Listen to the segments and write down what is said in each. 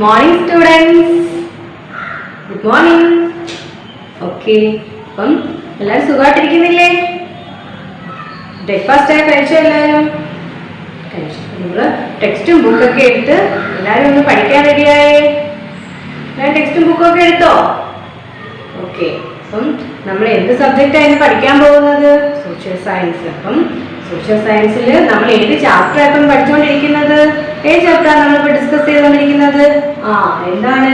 Morning students. Good morning. Okay. അപ്പം എല്ലാവരും സുഖമായിട്ടിരിക്കുന്നില്ലേ? Breakfast ഒക്കെ കഴിച്ചോ? എല്ലാവരും കഴിച്ചു. നമ്മൾ ടെക്സ്റ്റും ബുക്കൊക്കെ എടുത്ത് എല്ലാവരും ഒന്ന് പഠിക്കാൻ റെഡിയായേ? എല്ലാവരും ടെക്സ്റ്റും ബുക്കൊക്കെ എടുത്തോ? ഓക്കെ. അപ്പം നമ്മൾ എന്ത് സബ്ജക്റ്റായിരുന്നു പഠിക്കാൻ പോകുന്നത്? Social science. അപ്പം സോഷ്യൽ സയൻസിൽ നമ്മൾ ഏത് ചാപ്റ്റർ ആയിപ്പം പഠിച്ചുകൊണ്ടിരിക്കുന്നത്? ഏത് ചാപ്റ്ററാണ് നമ്മളിപ്പോൾ ഡിസ്കസ് ചെയ്തുകൊണ്ടിരിക്കുന്നത്? എന്താണ്?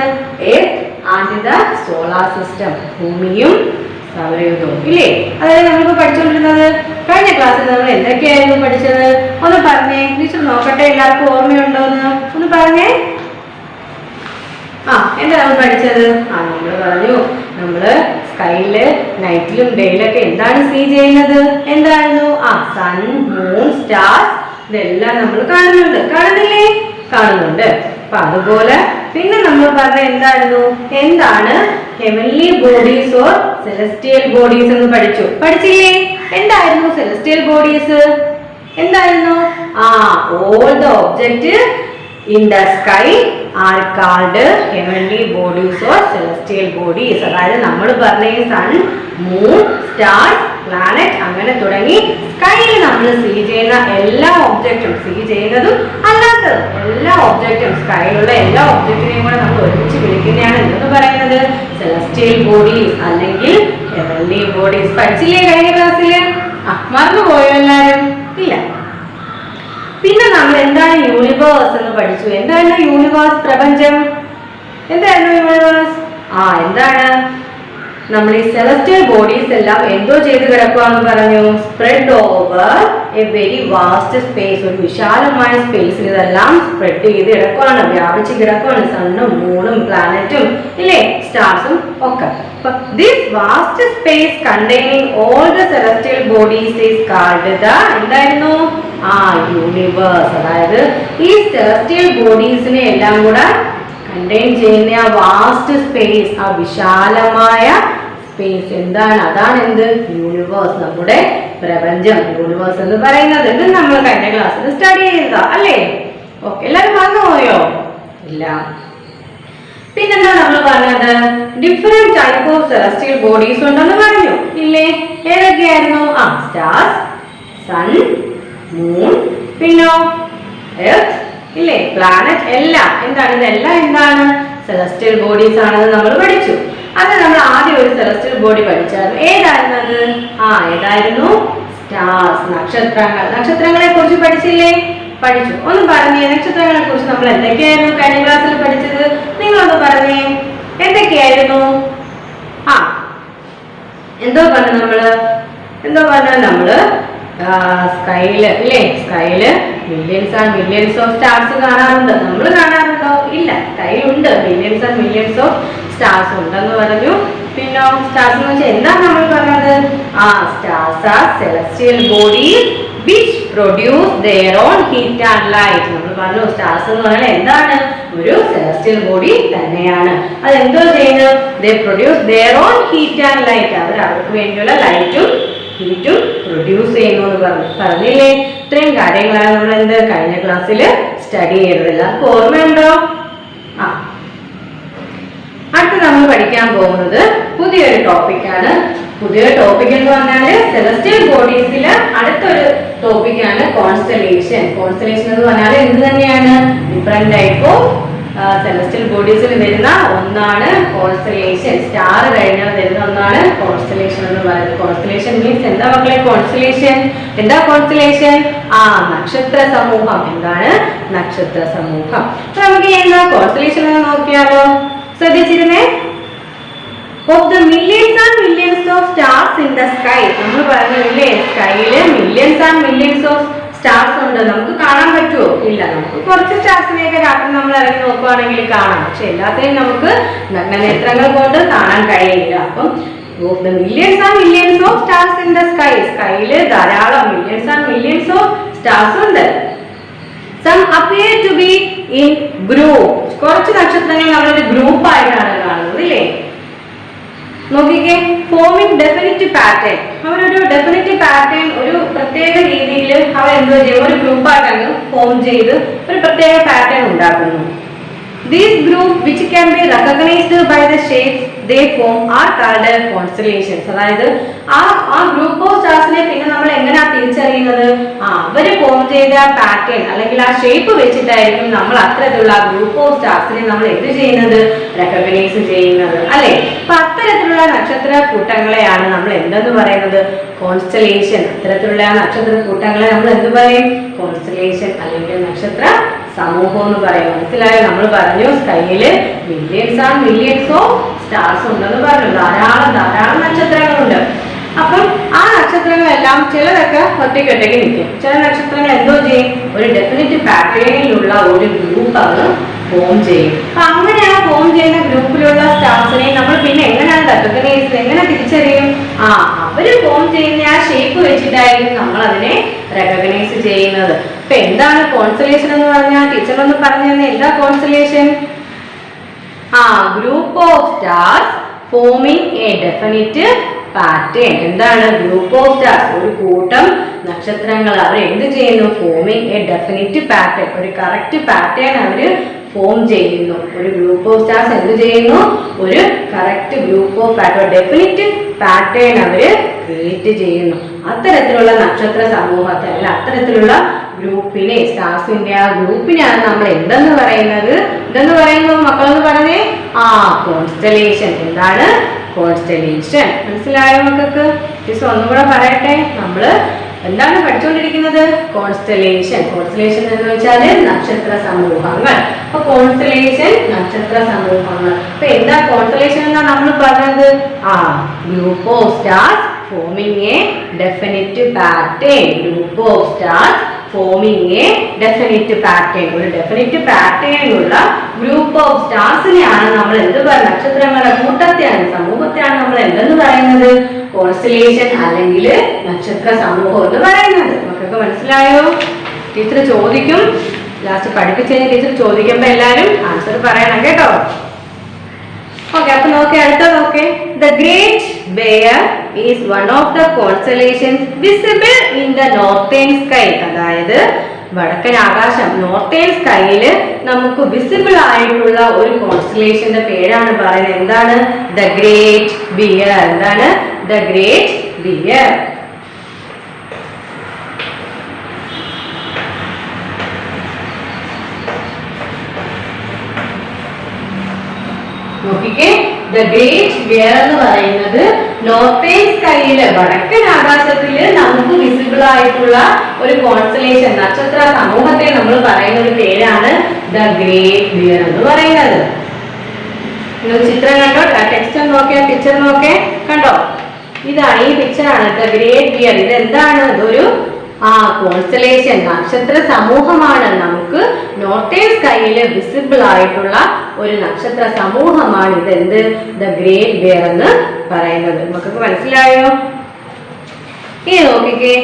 Earth and the solar system. ഭൂമിയും സൗരയൂഥവും ഇല്ലേ? അതായത് നമ്മളിപ്പോൾ പഠിച്ചുകൊണ്ടിരുന്നത്. കഴിഞ്ഞ ക്ലാസ്സിൽ നമ്മൾ എന്തൊക്കെയായിരുന്നു പഠിച്ചത്? ഒന്ന് പറഞ്ഞേ, ടീച്ചർ നോക്കട്ടെ എല്ലാവർക്കും ഓർമ്മയുണ്ടോന്ന് ഒന്ന് പറഞ്ഞേ. എന്താ നമ്മൾ പഠിച്ചത്? നമ്മൾ പറഞ്ഞു നമ്മള് സ്കൈയില് നൈറ്റിലും ഡേയിലൊക്കെ എന്താണ് സീ ചെയ്യുന്നത്? എന്തായിരുന്നു? സൺ, മൂൺ, സ്റ്റാർസ് ഇതെല്ലാം നമ്മൾ കാണുന്നില്ലേ? കാണുന്നുണ്ട്. അപ്പൊ അതുപോലെ പിന്നെ നമ്മൾ പറഞ്ഞ എന്തായിരുന്നു? എന്താണ് heavenly bodies or celestial bodies എന്ന് പഠിച്ചില്ലേ? എന്തായിരുന്നു സെലസ്റ്റിയൽ ബോഡീസ്? എന്തായിരുന്നു? All the object in the sky are called heavenly bodies or celestial bodies. അതായത് നമ്മൾ പറഞ്ഞ സൺ, മൂൺ, സ്റ്റാർ, പ്ലാനറ്റ് അങ്ങനെ തുടങ്ങി സ്കൈയിൽ നമ്മൾ സീ ചെയ്യുന്ന എല്ലാ ഒബ്ജക്റ്റും, സീ ചെയ്യുന്നതും അല്ലാത്തതും എല്ലാ ഒബ്ജക്റ്റും, സ്കൈയിലുള്ള എല്ലാ ഒബ്ജക്റ്റിനെയും കൂടെ നമ്മൾ ഒരുമിച്ച് വിളിക്കുന്നതാണ് എന്തെന്ന് പറയുന്നത്? സെലസ്റ്റിയൽ ബോഡീസ് അല്ലെങ്കിൽ ഹെവൻലി ബോഡീസ്. പഠിച്ചില്ലേ കഴിഞ്ഞ ക്ലാസ്സിൽ? മറന്നുപോയോ എല്ലാവരും? ഇല്ല. പിന്നെ നമ്മൾ എന്താണ് യൂണിവേഴ്സ് എന്ന് പഠിച്ചു. എന്താണ് യൂണിവേഴ്സ്? പ്രപഞ്ചം. എന്തായിരുന്നു യൂണിവേഴ്സ്? എന്താണ്? നമ്മൾ ഈ സെലസ്റ്റിയൽ ബോഡീസ് എല്ലാം എന്തോ ചെയ്ത് കിടക്കുവാന്ന് പറഞ്ഞു? Spread over a very vast space. ഒരു വിശാലമായ സ്പേസിൽ ഇതെല്ലാം സ്പ്രെഡ് ചെയ്ത് കിടക്കുവാണ്, വ്യാപിച്ച് കിടക്കുവാണ്. സണ്ണും മൂണും പ്ലാനറ്റും ഇല്ലേ, സ്റ്റാർസും ഒക്കെ. This vast space containing all the celestial bodies is called the എന്തായിരുന്നു? യൂണിവേഴ്സ്. അതായത് ഈ സെലസ്റ്റിയൽ ബോഡീസിനെ എല്ലാം കൂടെ കണ്ടെയ്ൻ ചെയ്യുന്ന വാസ്റ്റ് സ്പേസ്, വിശാലമായ സ്പേസ് എന്താണ്? അതാണ് എന്ത്? യൂണിവേഴ്സ്, നമ്മുടെ പ്രപഞ്ചം. യൂണിവേഴ്സ് എന്ന് പറയുന്നത് ഇത് നമ്മൾ കഴിഞ്ഞ ക്ലാസ്സിൽ സ്റ്റഡി ചെയ്തതാ അല്ലേ? ഓക്കെ, എല്ലാവരും മറന്നുപോയോ? ഇല്ല. പിന്നെന്താ നമ്മൾ പറഞ്ഞത്? Different type of celestial bodies ഉണ്ടെന്ന് പറഞ്ഞു ഇല്ലേ? ഏതൊക്കെയായിരുന്നു? സ്റ്റാർസ്, സൺ, മൂൺ, പിന്നോ എർത്ത് ഇല്ലേ, പ്ലാനറ്റ് എല്ലാം എന്താണ്? ഇതെല്ലാം എന്താണ്? സെലസ്റ്റിയൽ ബോഡീസ് ആണെന്ന് നമ്മൾ പഠിച്ചു. അത് നമ്മൾ ആദ്യം ഒരു സെലസ്റ്റിയൽ ബോഡി പഠിച്ചായിരുന്നു. ഏതായിരുന്നു അത്? ഏതായിരുന്നു? സ്റ്റാർസ്, നക്ഷത്രങ്ങൾ. നക്ഷത്രങ്ങളെ കുറിച്ച് പഠിച്ചില്ലേ? പഠിച്ചു. ഒന്ന് പറഞ്ഞേ, നക്ഷത്രങ്ങളെ കുറിച്ച് നമ്മൾ എന്തൊക്കെയായിരുന്നു കഴിഞ്ഞ ക്ലാസ്സിൽ പഠിച്ചത്? നിങ്ങളൊന്ന് പറഞ്ഞേ, എന്തൊക്കെയായിരുന്നു? എന്തോ പറഞ്ഞു നമ്മള് സ്കൈയില് ഇല്ലേ, സ്കൈയില് millions and millions of stars കാണാറുണ്ട്. നമ്മൾ കാണാറുണ്ടോ? ഇല്ല. സ്കൈയിലുണ്ട് millions and millions of stars ഉണ്ടെന്ന് പറഞ്ഞു. പിന്നെ സ്റ്റാർസ് എന്ന് വെച്ചാൽ എന്താണ് നമ്മൾ പറഞ്ഞത്? Stars are celestial bodies which produce their own heat and light. നമ്മൾ പറഞ്ഞു സ്റ്റാർസ് എന്ന് പറഞ്ഞാൽ എന്താണ്? ഒരു സെലസ്റ്റിയൽ ബോഡി തന്നെയാണ്. അത് എന്തോ ചെയ്യുന്നത്? they produce their own heat and light. അവർക്ക് വേണ്ടിയുള്ള ലൈറ്റും ഹീറ്റും പ്രൊഡ്യൂസ് ചെയ്യുന്നു എന്ന് പറഞ്ഞില്ലേ? ഇത്രയും കാര്യങ്ങളാണ് നമ്മൾ കഴിഞ്ഞ ക്ലാസ്സിൽ സ്റ്റഡി ചെയ്തതല്ല. ഓർമ്മയുണ്ടോ? അടുത്ത് നമ്മൾ പഠിക്കാൻ പോകുന്നത് പുതിയൊരു ടോപ്പിക്കാണ്. പുതിയൊരു ടോപ്പിക് എന്ന് പറഞ്ഞാല് സെലസ്റ്റിയൽ ബോഡീസിൽ അടുത്തൊരു ടോപ്പിക്കാണ് കോൺസ്റ്റലേഷൻ. കോൺസ്റ്റലേഷൻ എന്ന് പറഞ്ഞാൽ എന്ത് തന്നെയാണ്? ഡിഫറെന്റ് ടൈപ്പ് ഓഫ് സെലസ്റ്റിയൽ ബോഡീസിൽ വരുന്ന ഒന്നാണ് കോൺസ്റ്റലേഷൻ. സ്റ്റാർ കഴിഞ്ഞാൽ വരുന്ന ഒന്നാണ് കോൺസ്റ്റലേഷൻ എന്ന് പറയുന്നത്. കോൺസ്റ്റലേഷൻ മീൻസ് എന്താ മക്കളെ? കോൺസ്റ്റലേഷൻ എന്താ? കോൺസ്റ്റലേഷൻ നക്ഷത്ര സമൂഹം. എന്താണ്? നക്ഷത്ര സമൂഹം. അപ്പൊ നമുക്ക് എന്താ കോൺസ്റ്റലേഷൻ എന്ന് നോക്കിയാലോ? ശ്രദ്ധിച്ചിരുന്നേ. Of the millions and millions of stars in the sky. നമ്മൾ പറഞ്ഞില്ലേ സ്കൈയില് millions and millions of stars ഉണ്ട്. നമുക്ക് കാണാൻ പറ്റുമോ? ഇല്ല. നമുക്ക് കുറച്ച് സ്റ്റാർസിനെയൊക്കെ രാത്രി നമ്മൾ ഇറങ്ങി നോക്കുകയാണെങ്കിൽ കാണാം. പക്ഷെ എല്ലാത്തിനെയും നമുക്ക് നഗ്നനേത്രങ്ങൾ കൊണ്ട് കാണാൻ കഴിയില്ല. അപ്പം of the millions and millions of stars in the sky. സ്കൈയില് ധാരാളം millions and millions of stars ഉണ്ട്. Some appear to be in groups. കുറച്ച് നക്ഷത്രങ്ങൾ നമ്മളൊരു ഗ്രൂപ്പ് ആയിട്ടാണ് കാണുന്നത് ഇല്ലേ? നോക്കിക്കേ, ഫോമിങ് ഡെഫിനിറ്റ് പാറ്റേൺ. അവരൊരു ഡെഫിനിറ്റ് പാറ്റേൺ ഒരു പ്രത്യേക രീതിയിൽ അവർ എന്തോ ചെയ്യും? ഒരു ഗ്രൂപ്പായിട്ടങ്ങ് ഫോം ചെയ്ത് ഒരു പ്രത്യേക പാറ്റേൺ ഉണ്ടാക്കുന്നു. These group which can be recognized by the shapes they form are called constellations. അതായത് ആ ഗ്രൂപ്പ് ഓഫ് സ്റ്റാർസിനെ പിന്നെ നമ്മൾ എങ്ങനെയാ തിരിച്ചറിയുന്നത്? അവര് ഫോം ചെയ്ത പാറ്റേൺ അല്ലെങ്കിൽ ആ ഷേപ്പ് വെച്ചിട്ടായിരിക്കും നമ്മൾ അത്തരത്തിലുള്ള ഗ്രൂപ്പ് ഓഫ് സ്റ്റാർസിനെ നമ്മൾ എന്ത് ചെയ്യുന്നത്? റെക്കഗ്നൈസ് ചെയ്യുന്നത് അല്ലെ? അപ്പൊ അത്തരത്തിലുള്ള നക്ഷത്ര കൂട്ടങ്ങളെയാണ് നമ്മൾ എന്തെന്ന് പറയുന്നത്? കോൺസ്റ്റലേഷൻ. അത്തരത്തിലുള്ള നക്ഷത്ര കൂട്ടങ്ങളെ നമ്മൾ എന്ത് പറയും? കോൺസ്റ്റലേഷൻ അല്ലെങ്കിൽ നക്ഷത്ര സമൂഹം എന്ന് പറയും. മനസ്സിലായോ? നമ്മൾ പറഞ്ഞു സ്കൈയില് millions and millions of stars ഉണ്ടെന്ന് പറഞ്ഞു. ധാരാളം നക്ഷത്രങ്ങളുണ്ട്. അപ്പം ആ നക്ഷത്രങ്ങളെല്ലാം ചിലതൊക്കെ ഒറ്റയ്ക്കൊറ്റയ്ക്ക് നിൽക്കും. ചില നക്ഷത്രങ്ങൾ എന്തോ ചെയ്യും? ഒരു ഡെഫിനിറ്റ് പാറ്റേണിലുള്ള ഒരു ഗ്രൂപ്പാണ് ഫോം ചെയ്യും. അപ്പൊ അങ്ങനെ ആ ഫോം ചെയ്യുന്ന ഗ്രൂപ്പിലുള്ള സ്റ്റാർസിനെ നമ്മൾ പിന്നെ എങ്ങനെയാണ് റെക്കഗ്നൈസ്, എങ്ങനെ തിരിച്ചറിയും? അവര് ഫോം ചെയ്യുന്ന ആ ഷേപ്പ് വെച്ചിട്ടായിരിക്കും നമ്മൾ അതിനെ റെക്കഗ്നൈസ് ചെയ്യുന്നത്. അപ്പൊ എന്താണ് കോൺസ്റ്റലേഷൻ എന്ന് പറഞ്ഞാൽ? ടീച്ചർ ഒന്ന് പറഞ്ഞു തന്നെ. എന്താ constellation? Group of stars forming a definite pattern. എന്താണ് ഗ്രൂപ്പ് ഓഫ് സ്റ്റാർസ്? ഒരു കൂട്ടം നക്ഷത്രങ്ങൾ അവർ എന്ത് ചെയ്യുന്നു? Forming a definite pattern. ഒരു കറക്റ്റ് പാറ്റേൺ അവര് ഫോം ചെയ്യുന്നു. ഒരു ഗ്രൂപ്പ് ഓഫ് സ്റ്റാർസ് എന്ത് ചെയ്യുന്നു? ഒരു correct group of pattern, definite pattern അവര് ക്രിയേറ്റ് ചെയ്യുന്നു. അത്തരത്തിലുള്ള നക്ഷത്ര സമൂഹത്തെ അല്ല അത്തരത്തിലുള്ള ഗ്രൂപ്പിനെ, സ്റ്റാർസിന്റെ ആ ഗ്രൂപ്പിനെയാണ് നമ്മൾ എന്തെന്ന് പറയുന്നത്? എന്തെന്ന് പറയുന്നു മക്കളെന്ന് പറഞ്ഞേ? കോൺസ്റ്റലേഷൻ. എന്താണ് കോൺസ്റ്റലേഷൻ? മനസ്സിലായോ മക്കൾക്ക്? ടീച്ചർ ഒന്നുകൂടെ പറയട്ടെ. നമ്മള് എന്താണ് പഠിച്ചുകൊണ്ടിരിക്കുന്നത്? കോൺസ്റ്റലേഷൻ. കോൺസ്റ്റലേഷൻ എന്ന് വെച്ചാൽ നക്ഷത്ര സമൂഹങ്ങൾ. അപ്പൊ കോൺസ്റ്റലേഷൻ നക്ഷത്ര സമൂഹങ്ങൾ. അപ്പൊ എന്താ കോൺസ്റ്റലേഷൻ എന്നാ നമ്മൾ പറഞ്ഞത്? Group of stars forming a definite pattern. Group of stars forming a definite pattern. ഒരു ഡെഫിനിറ്റ് പാറ്റേണിലുള്ള ഗ്രൂപ്പ് ഓഫ് സ്റ്റാർസിനെയാണ് നമ്മൾ എന്ത് പറയുന്നത്? നക്ഷത്രങ്ങളുടെ കൂട്ടത്തെയാണ്, സമൂഹത്തെയാണ് നമ്മൾ എന്തെന്ന് പറയുന്നത്? കോൺസ്റ്റലേഷൻ അല്ലെങ്കിൽ നക്ഷത്ര സമൂഹം എന്ന് പറയുന്നത്. മക്കൾക്ക് മനസ്സിലായോ? ടീച്ചർ ചോദിക്കും, ലാസ്റ്റ് പഠിപ്പിച്ചു കഴിഞ്ഞാൽ ടീച്ചർ ചോദിക്കുമ്പോ എല്ലാരും ആൻസർ പറയണം കേട്ടോ. ഓക്കെ, അപ്പൊ നോക്കെ അടുത്ത നോക്കെ. The Great Bear is one of the constellations visible in the northern sky. അതായത് വടക്കൻ ആകാശം, നോർത്തേൺ സ്കൈയില് നമുക്ക് വിസിബിൾ ആയിട്ടുള്ള ഒരു കോൺസ്റ്റലേഷന്റെ പേരാണ് പറയുന്നത്. എന്താണ്? The great bear. എന്താണ്? The great bear. നോക്കിക്കേ, ദ ഗ്രേറ്റ് ബിയർ എന്ന് പറയുന്നത് നോർത്തേൺ സ്കൈയില്, വടക്കൻ ആകാശത്തില് നമുക്ക് വിസിബിൾ ആയിട്ടുള്ള ഒരു കോൺസ്റ്റലേഷൻ, നക്ഷത്ര സമൂഹത്തെ നമ്മൾ പറയുന്ന ഒരു പേരാണ് ദ ഗ്രേറ്റ് ബിയർ എന്ന് പറയുന്നത്. നിങ്ങൾ ചിത്രം കണ്ടോ? ടെക്സ്റ്റ് നോക്കിയാ പിക്ചർ നോക്കേ, കണ്ടോ? ഇതാണ്, ഈ പിക്ചറാണ് ദ ഗ്രേറ്റ് ബിയർ. ഇത് എന്താണ്? ഇതൊരു കോൺസ്റ്റലേഷൻ, നക്ഷത്ര സമൂഹമാണ്. നമുക്ക് നോർത്തേൺ സ്കൈയില് വിസിബിൾ ആയിട്ടുള്ള ഒരു നക്ഷത്ര സമൂഹമാണ് ഇത്. എന്ത്? ദ ഗ്രേറ്റ് ബിയർ എന്ന് പറയുന്നത്. നമുക്ക് മനസ്സിലായോ? ഇനി നോക്കിക്കേ,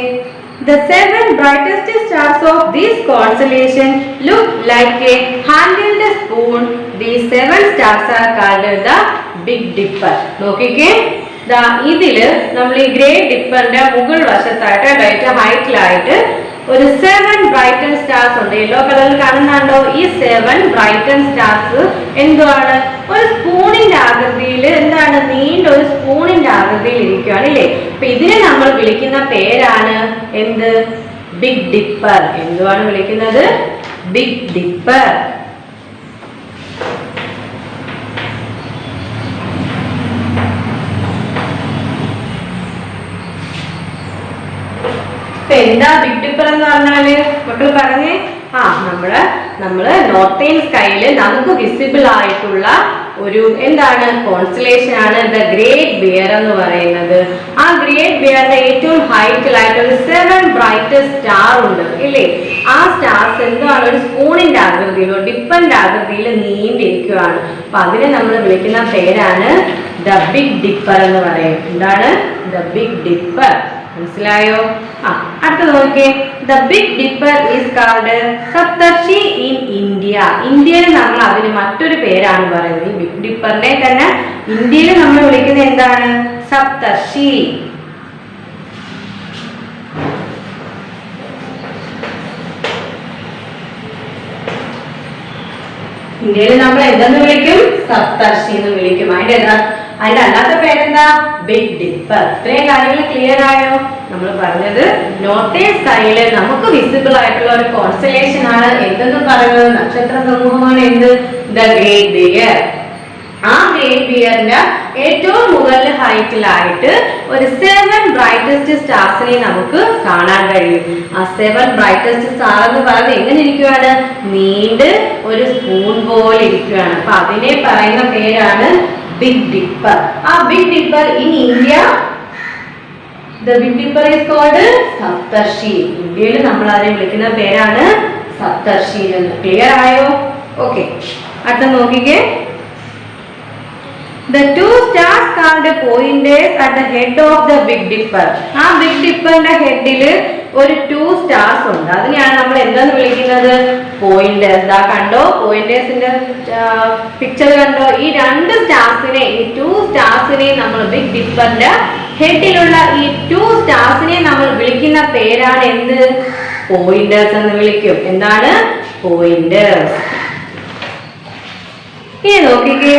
the 7 brightest stars of this constellation look like a handled spoon. These 7 stars are called the Big Dipper. നോക്കിക്കേ, ഇതില് നമ്മൾ ഈ ഗ്രേറ്റ് ഡിപ്പറിന്റെ മുകൾ വശത്തായിട്ട് ഡേറ്റ ഹൈറ്റിലായിട്ട് ഒരു 7 ബ്രൈറ്റൻ സ്റ്റാർസ് ഉണ്ട്. യെല്ലോ കളറിൽ കാണുന്നുണ്ടോ? ഈ 7 ബ്രൈറ്റൻ സ്റ്റാർസ് എന്താണ്? ഒരു സ്പൂണിന്റെ ആകൃതിയിൽ, എന്താണ്? നീണ്ട ഒരു സ്പൂണിന്റെ ആകൃതിയിൽ ഇരിക്കുകയാണ് ഇല്ലേ? അപ്പൊ ഇതിനെ നമ്മൾ വിളിക്കുന്ന പേരാണ് എന്ത്? Big dipper. എന്തുവാണ് വിളിക്കുന്നത്? Big dipper. എന്താ ബിഗ് ഡിപ്പർ എന്ന് പറഞ്ഞാല്? മക്കൾ പറഞ്ഞേ. നമ്മള് നോർത്തേൺ സ്കൈയില് നമുക്ക് വിസിബിൾ ആയിട്ടുള്ള ഒരു എന്താണ്? കോൺസ്റ്റലേഷൻ ആണ് ദ ഗ്രേറ്റ് ബിയർ എന്ന് പറയുന്നത്. ആ ഗ്രേറ്റ് ബിയറിന്റെ ഏറ്റവും ഹൈറ്റിലായിട്ടൊരു 7 ബ്രൈറ്റസ്റ്റ് സ്റ്റാർ ഉണ്ട് ഇല്ലേ? ആ സ്റ്റാർസ് എന്താണ്? ഒരു സ്പൂണിന്റെ ആകൃതിയിലോ ഡിപ്പറിന്റെ ആകൃതിയിൽ നീണ്ടിരിക്കുകയാണ്. അപ്പൊ അതിനെ നമ്മൾ വിളിക്കുന്ന പേരാണ് ദ ബിഗ് ഡിപ്പർ എന്ന് പറയും. എന്താണ്? The big dipper. മനസ്സിലായോ? അടുത്ത നോക്കിയേ, the big dipper is called Saptarshi in India. ഇന്ത്യയിൽ നമ്മൾ അതിന് മറ്റൊരു പേരാണ് പറയുന്നത്. ഈ ബിഗ് ഡിപ്പറിനെ തന്നെ ഇന്ത്യയിൽ നമ്മൾ വിളിക്കുന്നത് എന്താണ്? സപ്തർഷി. ഇന്ത്യയിൽ നമ്മൾ എന്തെന്ന് വിളിക്കും? സപ്തർഷി എന്ന് വിളിക്കും. അതിന്റെ അല്ലാത്ത പേരെന്താ? Big dipper. ഇത്രയും കാര്യങ്ങൾ ക്ലിയർ ആയോ? നമ്മൾ പറഞ്ഞത് നോർത്ത് ഈസ്റ്റ് സ്കൈയില് നമുക്ക് വിസിബിൾ ആയിട്ടുള്ള ഒരു കോൺസ്റ്റലേഷൻ ആണ് എന്തെന്ന് പറയുന്നത്? നക്ഷത്ര സമൂഹമാണ് എന്ത്? The great bear. ആ ഗ്രേറ്റ് ബിയറിന്റെ ഏറ്റവും മുകളിൽ ഹൈറ്റിലായിട്ട് ഒരു 7 ബ്രൈറ്റസ്റ്റ് സ്റ്റാർസിനെ നമുക്ക് കാണാൻ കഴിയും. ആ 7 ബ്രൈറ്റസ്റ്റ് സ്റ്റാർ എന്ന് പറയുന്നത് എങ്ങനെ ഇരിക്കുകയാണ്? നീണ്ട് ഒരു സ്പൂൺ പോലെ ഇരിക്കുകയാണ്. അപ്പൊ അതിനെ പറയുന്ന പേരാണ് ബിഗ് ഡിപ്പർ. ആ big dipper in India, the big dipper is called Saptarshi. ഇന്ത്യയിൽ നമ്മൾ അതിനെ വിളിക്കുന്ന പേരാണ് സപ്തർഷി എന്ന്. ക്ലിയർ ആയോ? ഓക്കെ, അടുത്ത നോക്കിക്കേ. The two stars called pointers at the head of the Big Dipper. ആ ബിഗ് ഡിപ്പറിന്റെ ഹെഡില് ഒരു 2 സ്റ്റാർസ് ഉണ്ട്. അതിനെയാണ് നമ്മൾ എന്താന്ന് വിളിക്കുന്നത്? പോയിന്റേഴ്സ്. ദാ കണ്ടോ, പോയിന്റേഴ്സിന്റെ പിക്ചർ കണ്ടോ? ഈ 2 സ്റ്റാർസിനെ, ഈ 2 സ്റ്റാർസിനെ നമ്മൾ ബിഗ് ഡിപ്പറിന്റെ ഹെഡിലുള്ള ഈ 2 സ്റ്റാർസിനെ നമ്മൾ വിളിക്കുന്ന പേരാണ് എന്ത്? പോയിന്റേഴ്സ് എന്ന് വിളിക്കും. എന്താണ്? പോയിന്റേഴ്സ്. ഇനി നോക്കിക്കേ.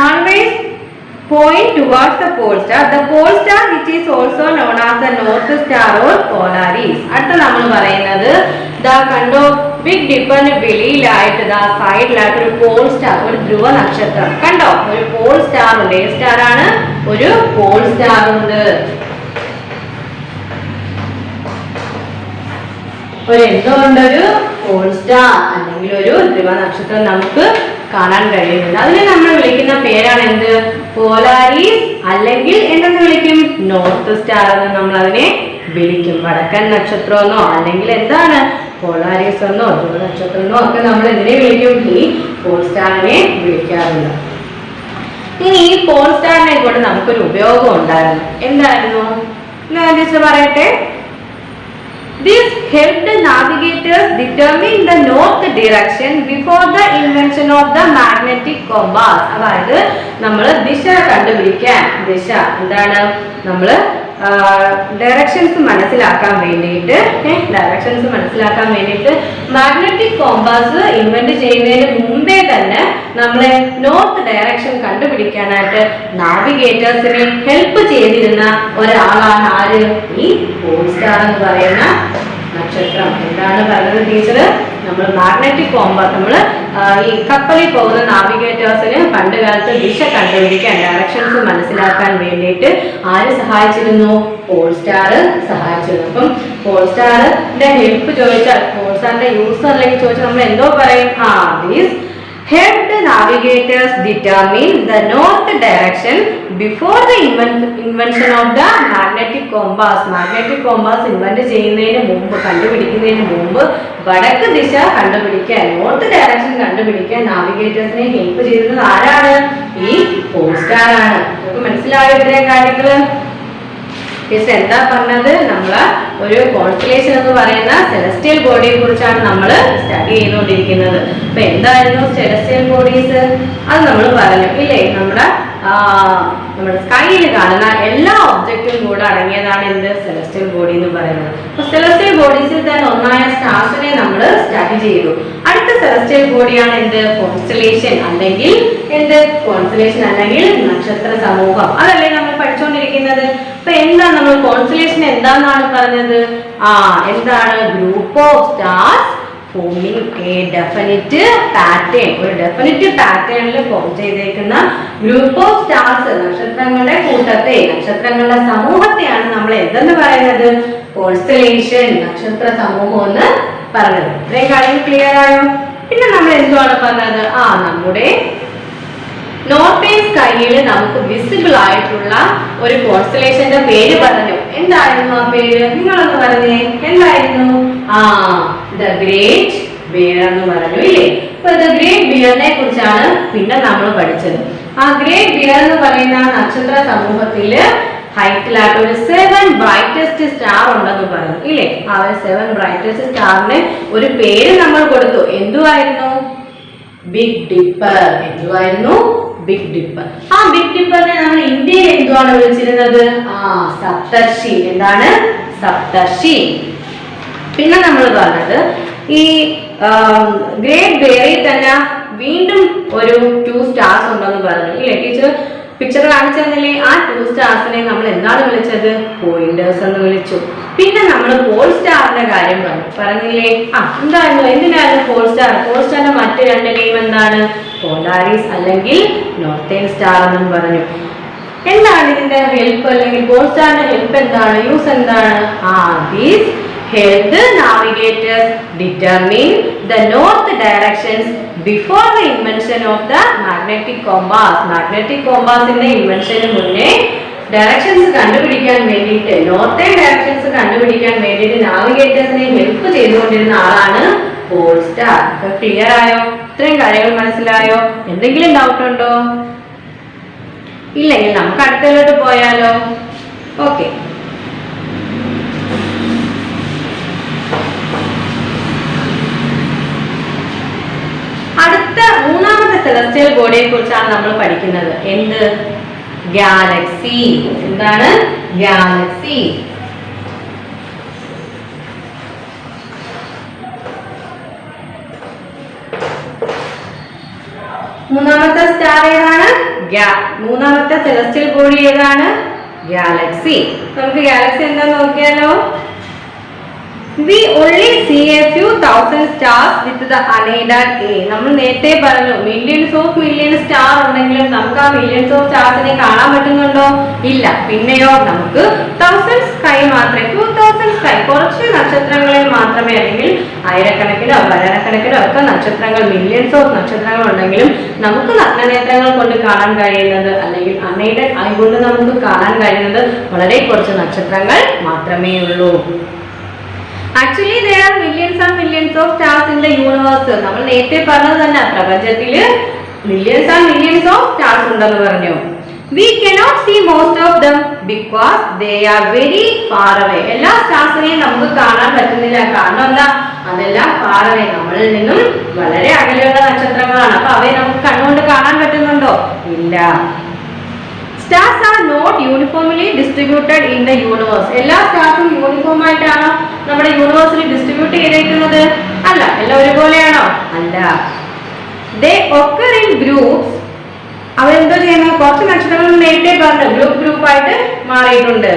Always point towards the pole star. The pole star which is also known as the North Star or Polaris. അടുത്ത നമ്മൾ പറയുന്നത് ദാ കണ്ടോ, ബിഗ് ഡിപ്പറിന് വെളിയിലായിട്ട് ദാ സൈഡിലായിട്ട് ഒരു പോൾ സ്റ്റാർ, ഒരു ധ്രുവ നക്ഷത്രം കണ്ടോ? ഒരു പോൾ സ്റ്റാർ ഉണ്ട്. ഏത് സ്റ്റാർ ആണ്? ഒരു പോൾ സ്റ്റാർ ഉണ്ട്. എന്തുകൊണ്ടൊരു പോൾ സ്റ്റാർ അല്ലെങ്കിൽ ഒരു ധ്രുവ നക്ഷത്രം നമുക്ക് കാണാൻ കഴിയുന്നുണ്ട്. അതിനെ നമ്മൾ വിളിക്കുന്ന പേരാണ് എന്ത്? പോലാരിസ്, അല്ലെങ്കിൽ എന്തെന്ന് വിളിക്കും? നോർത്ത് സ്റ്റാർ എന്ന് നമ്മൾ അതിനെ വിളിക്കും. വടക്കൻ നക്ഷത്രമെന്നോ അല്ലെങ്കിൽ എന്താണ് പോളാരിസ് എന്നോ ധ്രുവ നക്ഷത്രമെന്നോ ഒക്കെ നമ്മൾ എന്തിനെ വിളിക്കും? ഈ പോൾ സ്റ്റാറിനെ വിളിക്കാറുണ്ട്. ഇനി ഈ പോൾ സ്റ്റാറിനെ കൊണ്ട് നമുക്കൊരു ഉപയോഗം ഉണ്ടായിരുന്നു. എന്തായിരുന്നു എന്ന് പറയട്ടെ. This helped navigators determine the north direction before the invention of the magnetic compass. അതായത് നമ്മൾ ദിശ കണ്ടുപിടിക്കാൻ, ദിശ എന്താണ്, നമ്മൾ ഡയറക്ഷൻസ് മനസ്സിലാക്കാൻ വേണ്ടിയിട്ട് മാഗ്നറ്റിക് കോമ്പാസ് ഇൻവെന്റ് ചെയ്യുന്നതിന് മുമ്പേ തന്നെ നമ്മളെ നോർത്ത് ഡയറക്ഷൻ കണ്ടുപിടിക്കാനായിട്ട് നാവിഗേറ്റേഴ്സിനെ ഹെൽപ്പ് ചെയ്തിരുന്ന ഒരാളാണ് ആര്? ഈ പോൾ സ്റ്റാർ എന്ന് പറയുന്ന നക്ഷത്രം. എന്താണ് പറഞ്ഞത് ടീച്ചർ? നമ്മൾ മാഗ്നറ്റിക് കോമ്പാസ്, നമ്മൾ ഈ കപ്പലിൽ പോകുന്ന നാവിഗേറ്റേഴ്സിന് പണ്ട് കാലത്ത് ദിശ കണ്ടുപിടിക്കാൻ, ഡയറക്ഷൻസ് മനസ്സിലാക്കാൻ വേണ്ടിയിട്ട് ആര് സഹായിച്ചിരുന്നു? പോൾ സ്റ്റാർ സഹായിച്ചിരുന്നു. അപ്പം പോൾ സ്റ്റാറിന്റെ ഹെൽപ്പ് ചോദിച്ചാൽ, പോൾ സ്റ്റാറിന്റെ യൂസ് അല്ലെങ്കിൽ ചോദിച്ചാൽ നമ്മൾ എന്തോ പറയും? These helped navigators determine the north direction before the invention of the magnetic compass. Magnetic compass invent ചെയ്യുന്നതിന് മുമ്പ്, കണ്ടുപിടിക്കുന്നതിന് മുമ്പ് വടക്ക് ദിശ കണ്ടുപിടിക്കാൻ, നോർത്ത് ഡയറക്ഷൻ കണ്ടുപിടിക്കാൻ നാവിഗേറ്റേഴ്സിനെ ഹെൽപ്പ് ചെയ്തത് ആരാണ്? ഈ പോൾ സ്റ്റാർ ആണ്. നമുക്ക് മനസ്സിലായോ ഇത്രയും കാര്യങ്ങള്? എന്താ പറഞ്ഞത്? നമ്മള് ഒരു കോൺസ്റ്റലേഷൻ എന്ന് പറയുന്ന സെലസ്റ്റിയൽ ബോഡിയെ കുറിച്ചാണ് നമ്മൾ സ്റ്റഡി ചെയ്തുകൊണ്ടിരിക്കുന്നത്. അപ്പൊ എന്തായിരുന്നു സെലസ്റ്റിയൽ ബോഡീസ്? അത് നമ്മൾ പറഞ്ഞു ഇല്ലേ? നമ്മുടെ സ്കൈയിൽ കാണുന്ന എല്ലാ ഒബ്ജക്റ്റും കൂടെ അടങ്ങിയതാണ് എന്ത്? സെലസ്റ്റിയൽ ബോഡി എന്ന് പറയുന്നത്. അപ്പൊ സെലസ്റ്റിയൽ ബോഡീസിൽ തന്നെ ഒന്നായ സ്റ്റാർസിനെ നമ്മൾ സ്റ്റഡി ചെയ്തു. അടുത്ത സെലസ്റ്റിയൽ ബോഡിയാണ് എന്ത്? കോൺസ്റ്റലേഷൻ അല്ലെങ്കിൽ എന്ത്? കോൺസ്റ്റലേഷൻ അല്ലെങ്കിൽ നക്ഷത്ര സമൂഹം. അതല്ലേ നമ്മൾ പഠിച്ചുകൊണ്ടിരിക്കുന്നത്. അപ്പൊ എന്താ നമ്മൾ കോൺസ്റ്റലേഷൻ എന്താണെന്നാണ് പറഞ്ഞത്? എന്താണ്? Group of stars forming a definite pattern. ഒരു ഡെഫിനിറ്റ് പാറ്റേണിൽ ഫോം ചെയ്തേക്കുന്ന ഗ്രൂപ്പ് ഓഫ് സ്റ്റാർസ്, നക്ഷത്രങ്ങളുടെ കൂട്ടത്തെ, നക്ഷത്രങ്ങളുടെ സമൂഹത്തെയാണ് നമ്മൾ എന്തെന്ന് പറയുന്നത്? കോൺസ്റ്റലേഷൻ, നക്ഷത്ര സമൂഹം എന്ന് പറഞ്ഞത്. ഇത്രയും കാര്യങ്ങൾ ക്ലിയർ ആയോ? പിന്നെ നമ്മൾ എന്തുവാണ് പറഞ്ഞത്? നമ്മുടെ നോർത്ത് ഈസ്റ്റ് സ്കൈയിൽ നമുക്ക് വിസിബിൾ ആയിട്ടുള്ള ഒരു കോൺസ്റ്റലേഷന്റെ പേര് പറഞ്ഞു. എന്തായിരുന്നു ആ പേര്? നിങ്ങളൊന്ന് പറഞ്ഞേ, എന്തായിരുന്നു? ദ ഗ്രേറ്റ് ബിയർ എന്ന് പറഞ്ഞു ഇല്ലേ? അപ്പൊ ദ ഗ്രേറ്റ് ബിയറിനെ കുറിച്ചാണ് പിന്നെ നമ്മൾ പഠിച്ചത്. ആ ഗ്രേറ്റ് ബിയർ എന്ന് പറയുന്ന നക്ഷത്ര സമൂഹത്തില് ഹൈറ്റിലായിട്ട് ഒരു 7 ബ്രൈറ്റസ്റ്റ് സ്റ്റാർ ഉണ്ടെന്ന് പറഞ്ഞു ഇല്ലേ? ആ 7 ബ്രൈറ്റസ്റ്റ് സ്റ്റാറിന് ഒരു പേര് നമ്മൾ കൊടുത്തു. എന്തുവായിരുന്നു? Big dipper. എന്തുവായിരുന്നു? Big dipper. ആ ബിഗ് ഡിപ്പറിനെ നമ്മൾ ഇന്ത്യയിൽ എന്തുവാണ് വിളിച്ചിരുന്നത്? സപ്തർഷി. എന്താണ്? സപ്തർഷി. പിന്നെ നമ്മൾ പറഞ്ഞത് ഈ ഗ്രേറ്റ് ബേറിൽ തന്നെ വീണ്ടും ഒരു 2 സ്റ്റാർസ് ഉണ്ടെന്ന് പറഞ്ഞു ഇല്ലേ ടീച്ചർ? പിക്ചർ കാണിച്ചു തന്നില്ലേ? ആ 2 സ്റ്റാർസിനെ നമ്മൾ എന്താണ് വിളിച്ചത്? പോയിന്റേഴ്സ് എന്ന് വിളിച്ചു. പിന്നെ നമ്മൾ പോൾ സ്റ്റാറിന്റെ കാര്യം പറഞ്ഞില്ലേ? എന്തായിരുന്നു, എന്തിനായിരുന്നു പോൾ സ്റ്റാർ? പോൾ സ്റ്റാറിന്റെ മറ്റു 2 നെയിം എന്താണ്? പോളാരിസ് അല്ലെങ്കിൽ നോർത്തേൺ സ്റ്റാർ എന്നും പറഞ്ഞു. എന്താണ് ഇതിന്റെ ഹെൽപ്പ് അല്ലെങ്കിൽ പോൾ സ്റ്റാറിന്റെ ഹെൽപ്പ് എന്താണ്, യൂസ് എന്താണ്? These help the navigators determine the north directions before the invention of the magnetic compass. Magnetic compass ന്റെ ഇൻവെൻഷന് മുന്നേ ഡയറക്ഷൻസ് കണ്ടുപിടിക്കാൻ വേണ്ടിയിട്ട്, നോർത്തേൺ ഡയറക്ഷൻസ് കണ്ടുപിടിക്കാൻ വേണ്ടിയിട്ട് നാവിഗേറ്റേഴ്സിനെ ഹെൽപ്പ് ചെയ്തുകൊണ്ടിരുന്ന ആളാണ് പോൾ സ്റ്റാർ. ക്ലിയർ ആയോ? ഇത്രയും കാര്യങ്ങൾ മനസ്സിലായോ? എന്തെങ്കിലും ഡൗട്ട് ഉണ്ടോ? ഇല്ലെങ്കിൽ നമുക്ക് അടുത്തതിലോട്ട് പോയാലോ? ഓക്കെ. അടുത്ത മൂന്നാമത്തെ സെലസ്റ്റിയൽ ബോഡിയെ കുറിച്ചാണ് നമ്മൾ പഠിക്കുന്നത്. എന്ത്? ഗാലക്സി. എന്താണ്? ഗാലക്സി. മൂന്നാമത്തെ സ്റ്റാർ ഏതാണ്? മൂന്നാമത്തെ സെലസ്റ്റിയൽ ബോഡി ഏതാണ്? ഗാലക്സി. നമുക്ക് ഗാലക്സി എന്താന്ന് നോക്കിയാലോ? We only see a few thousand stars with the unaided A. നമ്മൾ നേരത്തെ പറഞ്ഞു മില്യൺസ് സ്റ്റാർ ഉണ്ടെങ്കിലും നമുക്ക് ആ മില്യൺസ് ഓഫ് സ്റ്റാർസിനെ കാണാൻ പറ്റുന്നുണ്ടോ? ഇല്ല. പിന്നെയോ നമുക്ക് തൗസൻഡ് സ്കൈ മാത്രമേ, 2000 സ്കൈ, കുറച്ച് നക്ഷത്രങ്ങളിൽ മാത്രമേ, അല്ലെങ്കിൽ ആയിരക്കണക്കിനോ പതിനായിരക്കണക്കിനോ ഒക്കെ നക്ഷത്രങ്ങൾ, മില്യൺസ് ഓഫ് നക്ഷത്രങ്ങൾ ഉണ്ടെങ്കിലും നമുക്ക് നഗ്നനേത്രങ്ങൾ കൊണ്ട് കാണാൻ കഴിയുന്നത്, അല്ലെങ്കിൽ അൺഎയ്ഡഡ് ഐ കൊണ്ട് നമുക്ക് കാണാൻ കഴിയുന്നത് വളരെ കുറച്ച് നക്ഷത്രങ്ങൾ മാത്രമേ ഉള്ളൂ. Actually, there are millions and millions of stars in the universe. നമ്മൾ നേരത്തെ പറഞ്ഞത് തന്നെ, പ്രപഞ്ചത്തിൽ millions and millions of stars ഉണ്ടെന്ന് പറഞ്ഞു. We cannot see most of them because they are very far away. എല്ലാ സ്റ്റാർസിനെയും നമുക്ക് കാണാൻ പറ്റുന്നില്ല. കാരണം എന്താ? അതെല്ലാം far away, നമ്മളിൽ നിന്നും വളരെ അകലെയുള്ള നക്ഷത്രങ്ങളാണ്. അപ്പൊ അവയെ നമുക്ക് കണ്ണുകൊണ്ട് കാണാൻ പറ്റുന്നുണ്ടോ? ഇല്ല. Stars are not uniformly distributed in the universe. എല്ലാ സ്റ്റാർസും യൂണിഫോം ആയിട്ടാണോ നമ്മുടെ യൂണിവേഴ്സിൽ ഡിസ്ട്രിബ്യൂട്ട് ചെയ്തിരിക്കുന്നത്? അല്ല. എല്ലാം ഒരുപോലെയാണോ? അല്ല. They occur in groups. അവരെന്തോ ചെയ്യുന്നത്? കുറച്ച് നക്ഷത്രങ്ങൾ നേരത്തെ പറഞ്ഞു ഗ്രൂപ്പ് ആയിട്ട് മാറിയിട്ടുണ്ട്.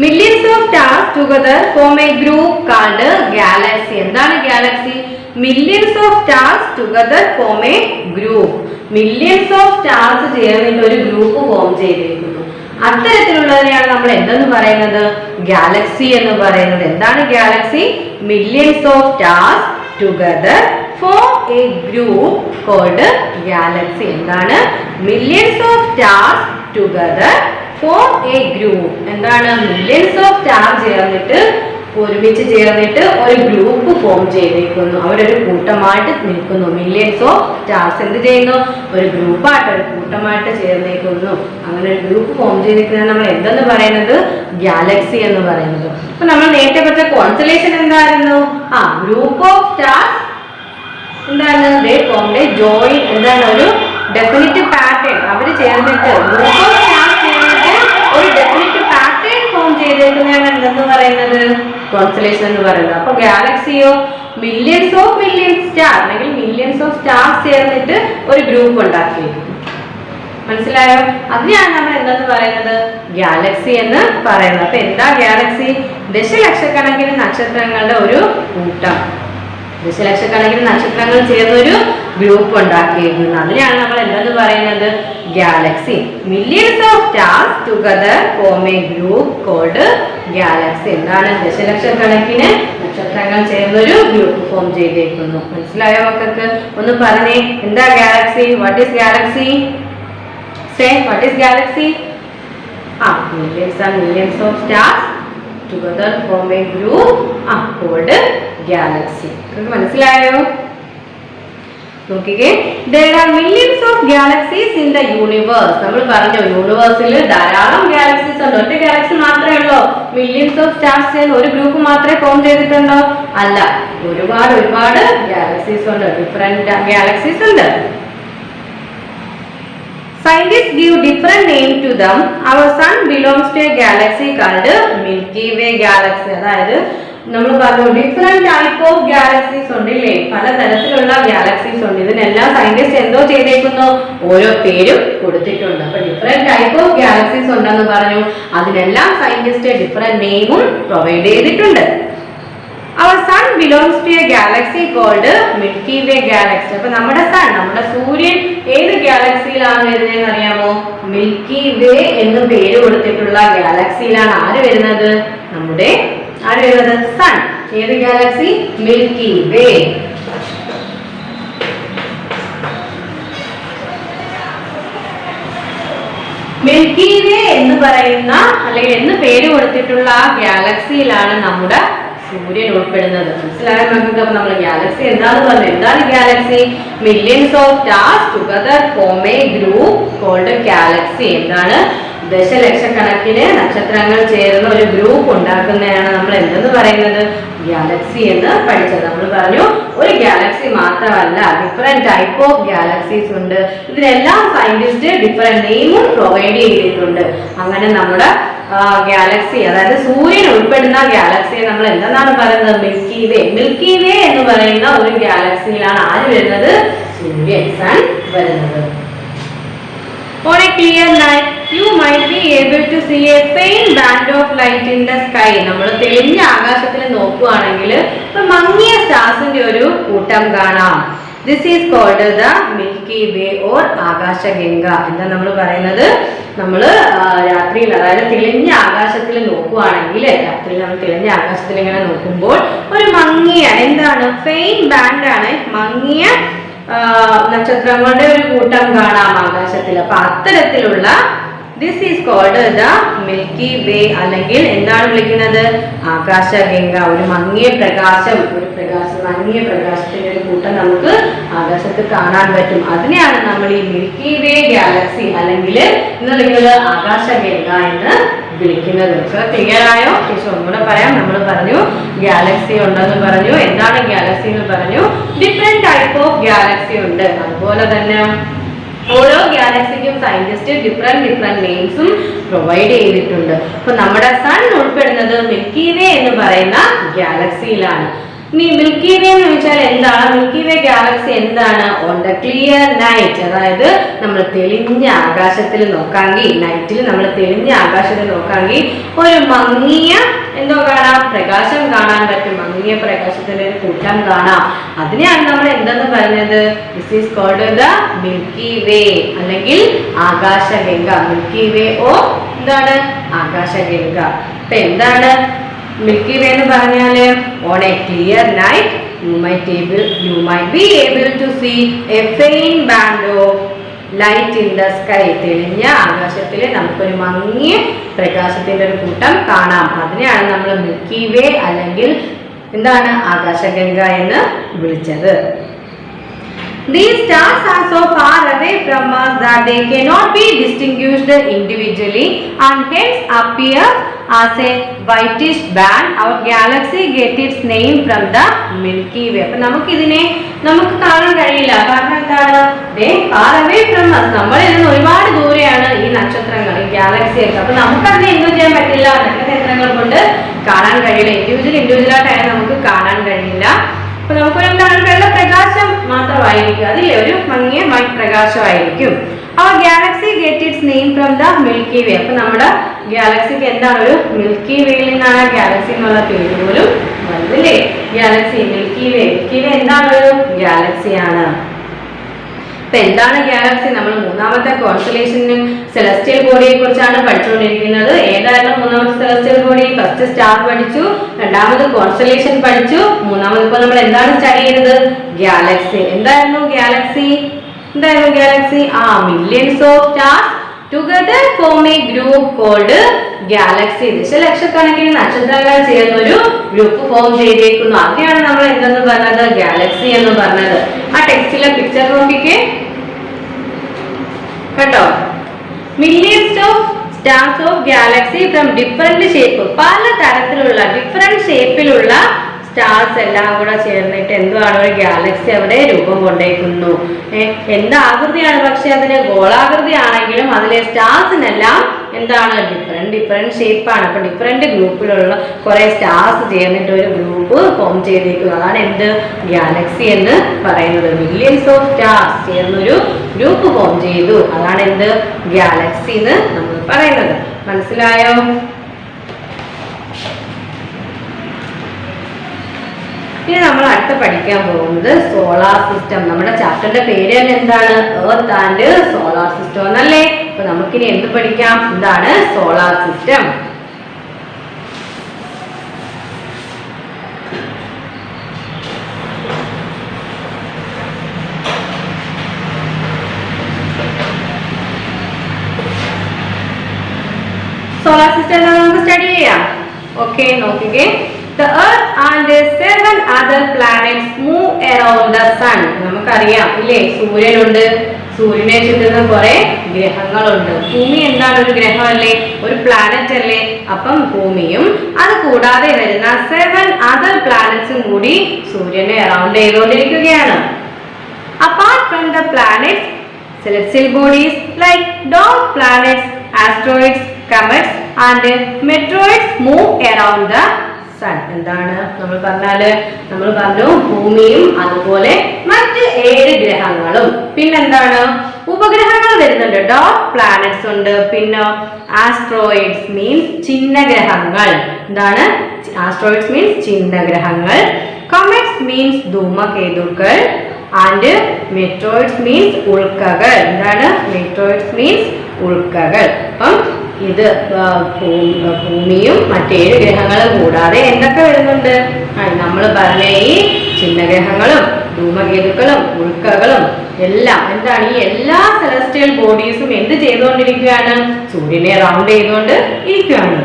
Millions of stars together form a group called galaxy. എന്താണ് Galaxy? Millions of stars together form a group. Millions of stars ചേർന്നിട്ട് ഒരു ഗ്രൂപ്പ് ഫോം ചെയ്തിരിക്കുന്നു. അത്തരത്തിലുള്ളതിനെയാണ് നമ്മൾ എന്തെന്ന് പറയുന്നത്? ഗാലക്സി എന്ന് പറയുന്നത്. എന്താണ് galaxy? Millions of stars together form a group called galaxy. എന്താണ്? Millions of stars together form a group. എന്താണ്? മില്യൺസ് ഓഫ് സ്റ്റാർ ചേർന്നിട്ട്, ഒരുമിച്ച് ചേർന്നിട്ട് ഒരു ഗ്രൂപ്പ് ഫോം ചെയ്തിരിക്കുന്നു. അവരൊരു കൂട്ടമായിട്ട് നിൽക്കുന്നു. മില്യൺസ് ഓഫ് സ്റ്റാർസ് എന്ത് ചെയ്യുന്നു? ഒരു ഗ്രൂപ്പായിട്ട്, ഒരു കൂട്ടമായിട്ട് ചേർന്നിരിക്കുന്നു. അങ്ങനെ ഒരു ഗ്രൂപ്പ് ഫോം ചെയ്തിരിക്കുന്നത് നമ്മൾ എന്തെന്ന് പറയുന്നത്? ഗാലക്സി എന്ന് പറയുന്നത്. അപ്പൊ നമ്മൾ നേരത്തെ പറഞ്ഞ കോൺസ്റ്റലേഷൻ എന്തായിരുന്നു? ഗ്രൂപ്പ് ഓഫ് സ്റ്റാർസ് എന്താണ്? ദേ ഫോം എ ജോയിൻ. എന്താണ്? ഒരു ഡെഫിനിറ്റ് പാറ്റേൺ. അവര് ചേർന്നിട്ട്, ഗ്രൂപ്പ് ഓഫ് സ്റ്റാർസ് ചേർന്നിട്ട് ഒരു ഡെഫിനിറ്റ് പാറ്റേൺ ഫോം ചെയ്തേക്കുന്നതാണ് എന്തെന്ന് പറയുന്നത്? കോൺസ്റ്റലേഷൻ എന്ന് പറയുന്നത്. അപ്പൊ ഗാലക്സിയോ മില്യൺസ് സ്റ്റാർ അല്ലെങ്കിൽ മില്യൺസ് ഓഫ് സ്റ്റാർസ് ചേർന്നിട്ട് ഒരു ഗ്രൂപ്പ് ഉണ്ടാക്കിയിരിക്കുന്നു. മനസ്സിലായോ? അതിനെയാണ് നമ്മൾ എന്തെന്ന് പറയുന്നത്? ഗാലക്സി എന്ന് പറയുന്നത്. അപ്പൊ എന്താ ഗാലക്സി? ദശലക്ഷക്കണക്കിന് നക്ഷത്രങ്ങളുടെ ഒരു കൂട്ടം, ദശലക്ഷക്കണക്കിന് നക്ഷത്രങ്ങൾ ചേർന്നൊരു ഗ്രൂപ്പ് ഉണ്ടാക്കിയിരിക്കുന്നു. അതിനെയാണ് നമ്മൾ എന്തെന്ന് പറയുന്നത്? Galaxy. Millions of stars together form a group called galaxy. എന്താണ്? ദശലക്ഷക്കണക്കിന് നക്ഷത്രങ്ങൾ ചേർന്നൊരു ഗ്രൂപ്പ് ഫോം ചെയ്തിരിക്കുന്നു. മനസ്സിലായോ മക്കൾക്ക്? ഒന്ന് പറഞ്ഞേ, എന്താ Galaxy? What is Galaxy? Say what is Galaxy? Millions and millions of stars together form a group called galaxy. മനസ്സിലായോ? നോക്കിക്കേ, there are millions of galaxies in the universe. നമ്മൾ പറഞ്ഞു യൂണിവേഴ്സിൽ ധാരാളം ഗാലക്സീസ് ഉണ്ട്. ഒറ്റ ഗാലക്സി മാത്രമേ ഉള്ളൂ? മില്യൺസ് ഓഫ് സ്റ്റാർസ് ചേർന്ന് ഒരു ഗ്രൂപ്പ് മാത്രമേ ഫോം ചെയ്തിട്ടുണ്ടോ? അല്ല. ഒരുപാട് ഗാലക്സീസ് ഉണ്ട്. ഡിഫറെന്റ് ഗാലക്സീസ് ഉണ്ട്. Scientists give different name to them. Our sun belongs to a galaxy called Milky Way galaxy. അതായത് നമ്മൾ പറഞ്ഞു ഡിഫറെന്റ് ടൈപ്പ് ഓഫ് ഗാലക്സീസ് ഉണ്ട് ഇല്ലേ, പലതരത്തിലുള്ള ഗാലക്സീസ് ഉണ്ട്. ഇതിനെല്ലാം സയന്റിസ്റ്റ് എന്തോ ചെയ്തേക്കുന്നു, ഓരോ പേരും കൊടുത്തിട്ടുണ്ട്. അപ്പൊ ഡിഫറെന്റ് ടൈപ്പ് ഓഫ് ഗാലക്സീസ് ഉണ്ടെന്ന് പറഞ്ഞു, അതിനെല്ലാം സയന്റിസ്റ്റ് ഡിഫറെന്റ് നെയിമും പ്രൊവൈഡ് ചെയ്തിട്ടുണ്ട്. Our sun belongs to a galaxy called Milky Way galaxy. അപ്പൊ നമ്മുടെ സൺ, നമ്മുടെ സൂര്യൻ ഏത് ഗാലക്സിയിലാണ് വരുന്നതെന്ന് അറിയാമോ? മിൽക്കി വേ എന്ന് പേര് കൊടുത്തിട്ടുള്ള ഗാലക്സിയിലാണ് ആര് വരുന്നത്? നമ്മുടെ ആര് വരുന്നത്? സൺ. ഏത് ഗാലക്സി? മിൽക്കി വേ. മിൽക്കി വേ എന്ന് പറയുന്ന അല്ലെങ്കിൽ എന്ന് പേര് കൊടുത്തിട്ടുള്ള ഗാലക്സിയിലാണ് നമ്മുടെ സൂര്യൻ ഉൾപ്പെടുന്നത്. മനസ്സിലായ നമുക്ക് നമ്മൾ ഗാലക്സി എന്താന്ന് പറഞ്ഞു. എന്താണ് galaxy? Millions of stars together form a group called galaxy. എന്താണ്? ദശലക്ഷക്കണക്കിന് നക്ഷത്രങ്ങൾ ചേർന്ന് ഒരു ഗ്രൂപ്പ് ഉണ്ടാക്കുന്നതാണ് നമ്മൾ എന്തെന്ന് പറയുന്നത്? ഗാലക്സി എന്ന് പഠിച്ചത്. നമ്മൾ പറഞ്ഞു ഒരു ഗാലക്സി മാത്രമല്ല, ഡിഫറെന്റ് ടൈപ്പ് ഓഫ് ഗാലക്സീസ് ഉണ്ട്. ഇതിനെല്ലാം സയന്റിസ്റ്റ് ഡിഫറെന്റ് നെയിമും പ്രൊവൈഡ് ചെയ്തിട്ടുണ്ട്. അങ്ങനെ നമ്മുടെ ഗാലക്സി, അതായത് സൂര്യൻ ഉൾപ്പെടുന്ന ഗാലക്സിയെ നമ്മൾ എന്തെന്നാണ് പറയുന്നത്? മിൽക്കി വേ. മിൽക്കി വേ എന്ന് പറയുന്ന ഒരു ഗാലക്സിയിലാണ് ആര് വരുന്നത്? സൂര്യൻ, സൺ വരുന്നത്. On a clear night, you might be able to see a faint band of light in the sky. നമ്മൾ തെളിഞ്ഞ ആകാശത്തിൽ നോക്കുകയാണെങ്കിൽ ഇപ്പൊ മങ്ങിയ സ്റ്റാർസിന്റെ ഒരു കൂട്ടം കാണാം. This is called the Milky Way or Akashganga. എന്താ നമ്മൾ പറയുന്നത്? നമ്മൾ രാത്രിയിൽ, അതായത് തെളിഞ്ഞ ആകാശത്തിൽ നോക്കുകയാണെങ്കിൽ, രാത്രിയിൽ നമ്മൾ തെളിഞ്ഞ ആകാശത്തിൽ ഇങ്ങനെ നോക്കുമ്പോൾ ഒരു മങ്ങിയ, എന്താണ്, ഫെയിൻ ബാൻഡ് ആണ്, മങ്ങിയ നക്ഷത്രങ്ങളുടെ ഒരു കൂട്ടം കാണാം ആകാശത്തിൽ. അപ്പൊ അത്തരത്തിലുള്ള this is called the Milky Way, അല്ലെങ്കിൽ എന്താണ് വിളിക്കുന്നത്? ആകാശഗംഗ. ഒരു മങ്ങിയ പ്രകാശം, മങ്ങിയ പ്രകാശത്തിന്റെ ഒരു കൂട്ടം നമുക്ക് ആകാശത്ത് കാണാൻ പറ്റും. അതിനെയാണ് നമ്മൾ ഈ മിൽക്കി വേ ഗാലക്സി അല്ലെങ്കിൽ എന്ന് വിളിക്കുന്നത് ആകാശഗംഗ എന്ന് വിളിക്കുന്നത്. ക്ലിയർ ആയോ? ഒന്നുകൂടെ പറയാം. നമ്മൾ പറഞ്ഞു ഗാലക്സി ഉണ്ടെന്ന് പറഞ്ഞു. എന്താണ് ഗാലക്സി എന്ന് പറഞ്ഞു? ഡിഫറെന്റ് ടൈപ്പ് ഓഫ് ഗാലക്സി ഉണ്ട്. അതുപോലെ തന്നെ ഓരോ ഗാലക്സിക്കും സയന്റിസ്റ്റ് ഡിഫറെന്റ് നെയിംസും പ്രൊവൈഡ് ചെയ്തിട്ടുണ്ട്. അപ്പൊ നമ്മുടെ സൺ ഉൾപ്പെടുന്നത് മിൽക്കി വേ എന്ന് പറയുന്ന ഗാലക്സിയിലാണ്. ഇനി മിൽക്കി വേ എന്ന് വെച്ചാൽ എന്താണ്? മിൽക്കി വേ ഗാലക്സി എന്താണ്? ഓൺ ദ ക്ലിയർ നൈറ്റ്, അതായത് നമ്മൾ തെളിഞ്ഞ ആകാശത്തിൽ നോക്കാമെങ്കിൽ, നൈറ്റിൽ നമ്മൾ തെളിഞ്ഞ ആകാശത്തിൽ നോക്കാമെങ്കിൽ ഒരു മങ്ങിയ എന്തോ കാണാം, പ്രകാശം കാണാൻ പറ്റും. മങ്ങിയ പ്രകാശത്തിന്റെ ഒരു കൂട്ടം കാണാം. അതിനെയാണ് നമ്മൾ എന്തെന്ന് പറഞ്ഞത്? This is called the Milky Way അല്ലെങ്കിൽ ആകാശഗംഗ. മിൽക്കി വേ ഓ എന്താണ്? ആകാശഗംഗ. അപ്പൊ എന്താണ് മിൽക്കി വേ എന്ന് പറഞ്ഞാല്? On A clear night you might be able to see a faint band of light in the sky. തെളിഞ്ഞ ആകാശത്തിൽ നമുക്കൊരു മങ്ങിയ പ്രകാശത്തിന്റെ ഒരു കൂട്ടം കാണാം. അതിനെയാണ് നമ്മൾ മിൽക്കി വേ അല്ലെങ്കിൽ എന്താണ് ആകാശഗംഗ എന്ന് വിളിച്ചത്. These stars are so far away from us that they cannot be distinguished individually and hence appear as a whitish band. Our galaxy gets its name from the Milky Way. അപ്പോൾ നമുക്ക് കാണാൻ കഴിയില്ല. കാരണം എന്താണ്? they far away from us. നമ്മളിൽ നിന്ന് ഒരുപാട് ദൂരെയാണ് ഈ നക്ഷത്രങ്ങൾ, ഈ ഗാലക്സി ഒക്കെ. അപ്പൊ നമുക്കതിനെ എന്തും ചെയ്യാൻ പറ്റില്ല, നക്ഷത്രങ്ങൾ കൊണ്ട് കാണാൻ കഴിയില്ല. ഇൻഡിവിജ്വലായിട്ടാണ് നമുക്ക് കാണാൻ കഴിയില്ല. അപ്പൊ നമുക്കൊരു എന്താണ്? വെള്ള പ്രകാശം മാത്രമായിരിക്കും, അതില്ലേ, ഒരു മങ്ങിയ white പ്രകാശമായിരിക്കും. Our galaxy get its name from the Milky Way. അപ്പൊ നമ്മുടെ ഗാലക്സിക്ക് എന്താണ്? ഒരു മിൽക്കി വേയിൽ നിന്നാണ് ഗാലക്സി എന്നുള്ള പേര് പോലും വന്നല്ലേ. ഗാലക്സി മിൽക്കി വേ. മിൽക്കി വേ എന്താണ്? ഒരു ഗാലക്സിയാണ്. അപ്പൊ എന്താണ് ഗാലക്സി? നമ്മൾ മൂന്നാമത്തെ കോൺസ്റ്റലേഷനും സെലസ്റ്റിയൽ ബോഡിയെ കുറിച്ചാണ് പഠിച്ചുകൊണ്ടിരിക്കുന്നത്. ഏതായിരുന്നു മൂന്നാമത്തെ സെലസ്റ്റിയൽ ബോഡി? ഫസ്റ്റ് സ്റ്റാർ പഠിച്ചു, രണ്ടാമത് കോൺസ്റ്റലേഷൻ പഠിച്ചു, മൂന്നാമത് ഇപ്പൊ നമ്മൾ എന്താണ് സ്റ്റഡി ചെയ്തത്? ഗാലക്സി. എന്തായിരുന്നു galaxy? Millions of stars together form a group called galaxy. ദശലക്ഷക്കണക്കിന് നക്ഷത്രങ്ങൾ ചേർന്ന് ഒരു ഗ്രൂപ്പ് ഫോം ചെയ്തേക്കുന്നു. അതിനെയാണ് നമ്മൾ എന്തെന്ന് പറഞ്ഞത്? ഗാലക്സി എന്ന് പറഞ്ഞത്. ആ ടെക്സ്റ്റിലെ പിക്ചർ നോക്കിക്കേ കേട്ടോ. Millions of stars of Galaxy from different shape, പല തരത്തിലുള്ള ഡിഫറെന്റ് ഷേപ്പിലുള്ള സ്റ്റാർസ് എല്ലാം കൂടെ ചേർന്നിട്ട് എന്താണ് ഒരു ഗാലക്സി അവിടെ രൂപം കൊണ്ടേക്കുന്നു. എന്ത് ആകൃതിയാണ്, പക്ഷെ അതിന് ഗോളാകൃതി ആണെങ്കിലും അതിലെ സ്റ്റാർസിനെല്ലാം എന്താണ് ഡിഫറെന്റ് ഷേപ്പാണ്. അപ്പൊ ഡിഫറെന്റ് ഗ്രൂപ്പിലുള്ള കുറെ സ്റ്റാർസ് ചേർന്നിട്ട് ഒരു ഗ്രൂപ്പ് ഫോം ചെയ്തേക്കുന്നു. അതാണ് എന്ത് ഗാലക്സി എന്ന് പറയുന്നത്. മില്യൺസ് ഓഫ് സ്റ്റാർസ് ചേർന്നൊരു ഗ്രൂപ്പ് ഫോം ചെയ്തു. അതാണ് എന്ത് ഗാലക്സി എന്ന് നമ്മൾ പറയുന്നത്. മനസ്സിലായോ? ഇനി നമ്മൾ അടുത്ത് പഠിക്കാൻ പോകുന്നത് സോളാർ സിസ്റ്റം. നമ്മുടെ ചാപ്റ്ററിന്റെ പേര് തന്നെ എന്താണ്? എർത്ത് ആൻഡ് സോളാർ സിസ്റ്റം എന്നല്ലേ. അപ്പൊ നമുക്കിനി എന്ത് പഠിക്കാം? എന്താണ് സോളാർ സിസ്റ്റം? സോളാർ സിസ്റ്റം നമുക്ക് സ്റ്റഡി ചെയ്യാം. ഓക്കെ, നോക്കിക്കേ. The Earth and 7 other planets move around the sun. നമുക്കറിയാം ഇല്ലേ, സൂര്യനുണ്ട്, സൂര്യനെ ചുറ്റുന്ന കുറെ ഗ്രഹങ്ങളുണ്ട്. ഭൂമി എന്താണ്? ഒരു ഗ്രഹമല്ലേ, ഒരു പ്ലാനറ്റ് അല്ലേ. അപ്പം ഭൂമിയും അത് കൂടാതെ വരുന്ന 7 other planetsഉം കൂടി സൂര്യനെ അറൗണ്ട് ചെയ്തുകൊണ്ടിരിക്കുകയാണ്. Apart from the planets, celestial bodies like dwarf planets, asteroids, comets and meteoroids move around the sun. എന്താണ് നമ്മൾ പറഞ്ഞു ഭൂമിയും അതുപോലെ മറ്റ് 7 ഗ്രഹങ്ങളും പിന്നെന്താണ് ഉപഗ്രഹങ്ങൾ വരുന്നുണ്ട്. ഡോർഫ് പ്ലാനറ്റ്സ് ഉണ്ട്, പിന്നെ ആസ്ട്രോയിഡ്സ് മീൻസ് ചിഹ്നഗ്രഹങ്ങൾ. എന്താണ് ആസ്ട്രോയിഡ്സ് മീൻസ് ചിഹ്നഗ്രഹങ്ങൾ. കൊമറ്റ്സ് മീൻസ് ധൂമകേതുക്കൾ ആൻഡ് മെട്രോയിഡ്സ് മീൻസ് ഉൽക്കകൾ. എന്താണ് മെട്രോയിഡ്സ് മീൻസ് ഉൽക്കകൾ. അപ്പം ഇത് ഭൂമിയും മറ്റേഴ് ഗ്രഹങ്ങളും കൂടാതെ എന്തൊക്കെ വരുന്നുണ്ട്? നമ്മൾ പറഞ്ഞ ഈ ചിഹ്നഗ്രഹങ്ങളും ധൂമകേതുക്കളും ഉൽക്കകളും എല്ലാം എന്താണ്? ഈ എല്ലാ സെലസ്റ്റിയൽ ബോഡീസും എന്ത് ചെയ്തുകൊണ്ടിരിക്കുകയാണ്? സൂര്യനെ റൗണ്ട് ചെയ്തുകൊണ്ട് ഇരിക്കുകയാണ്.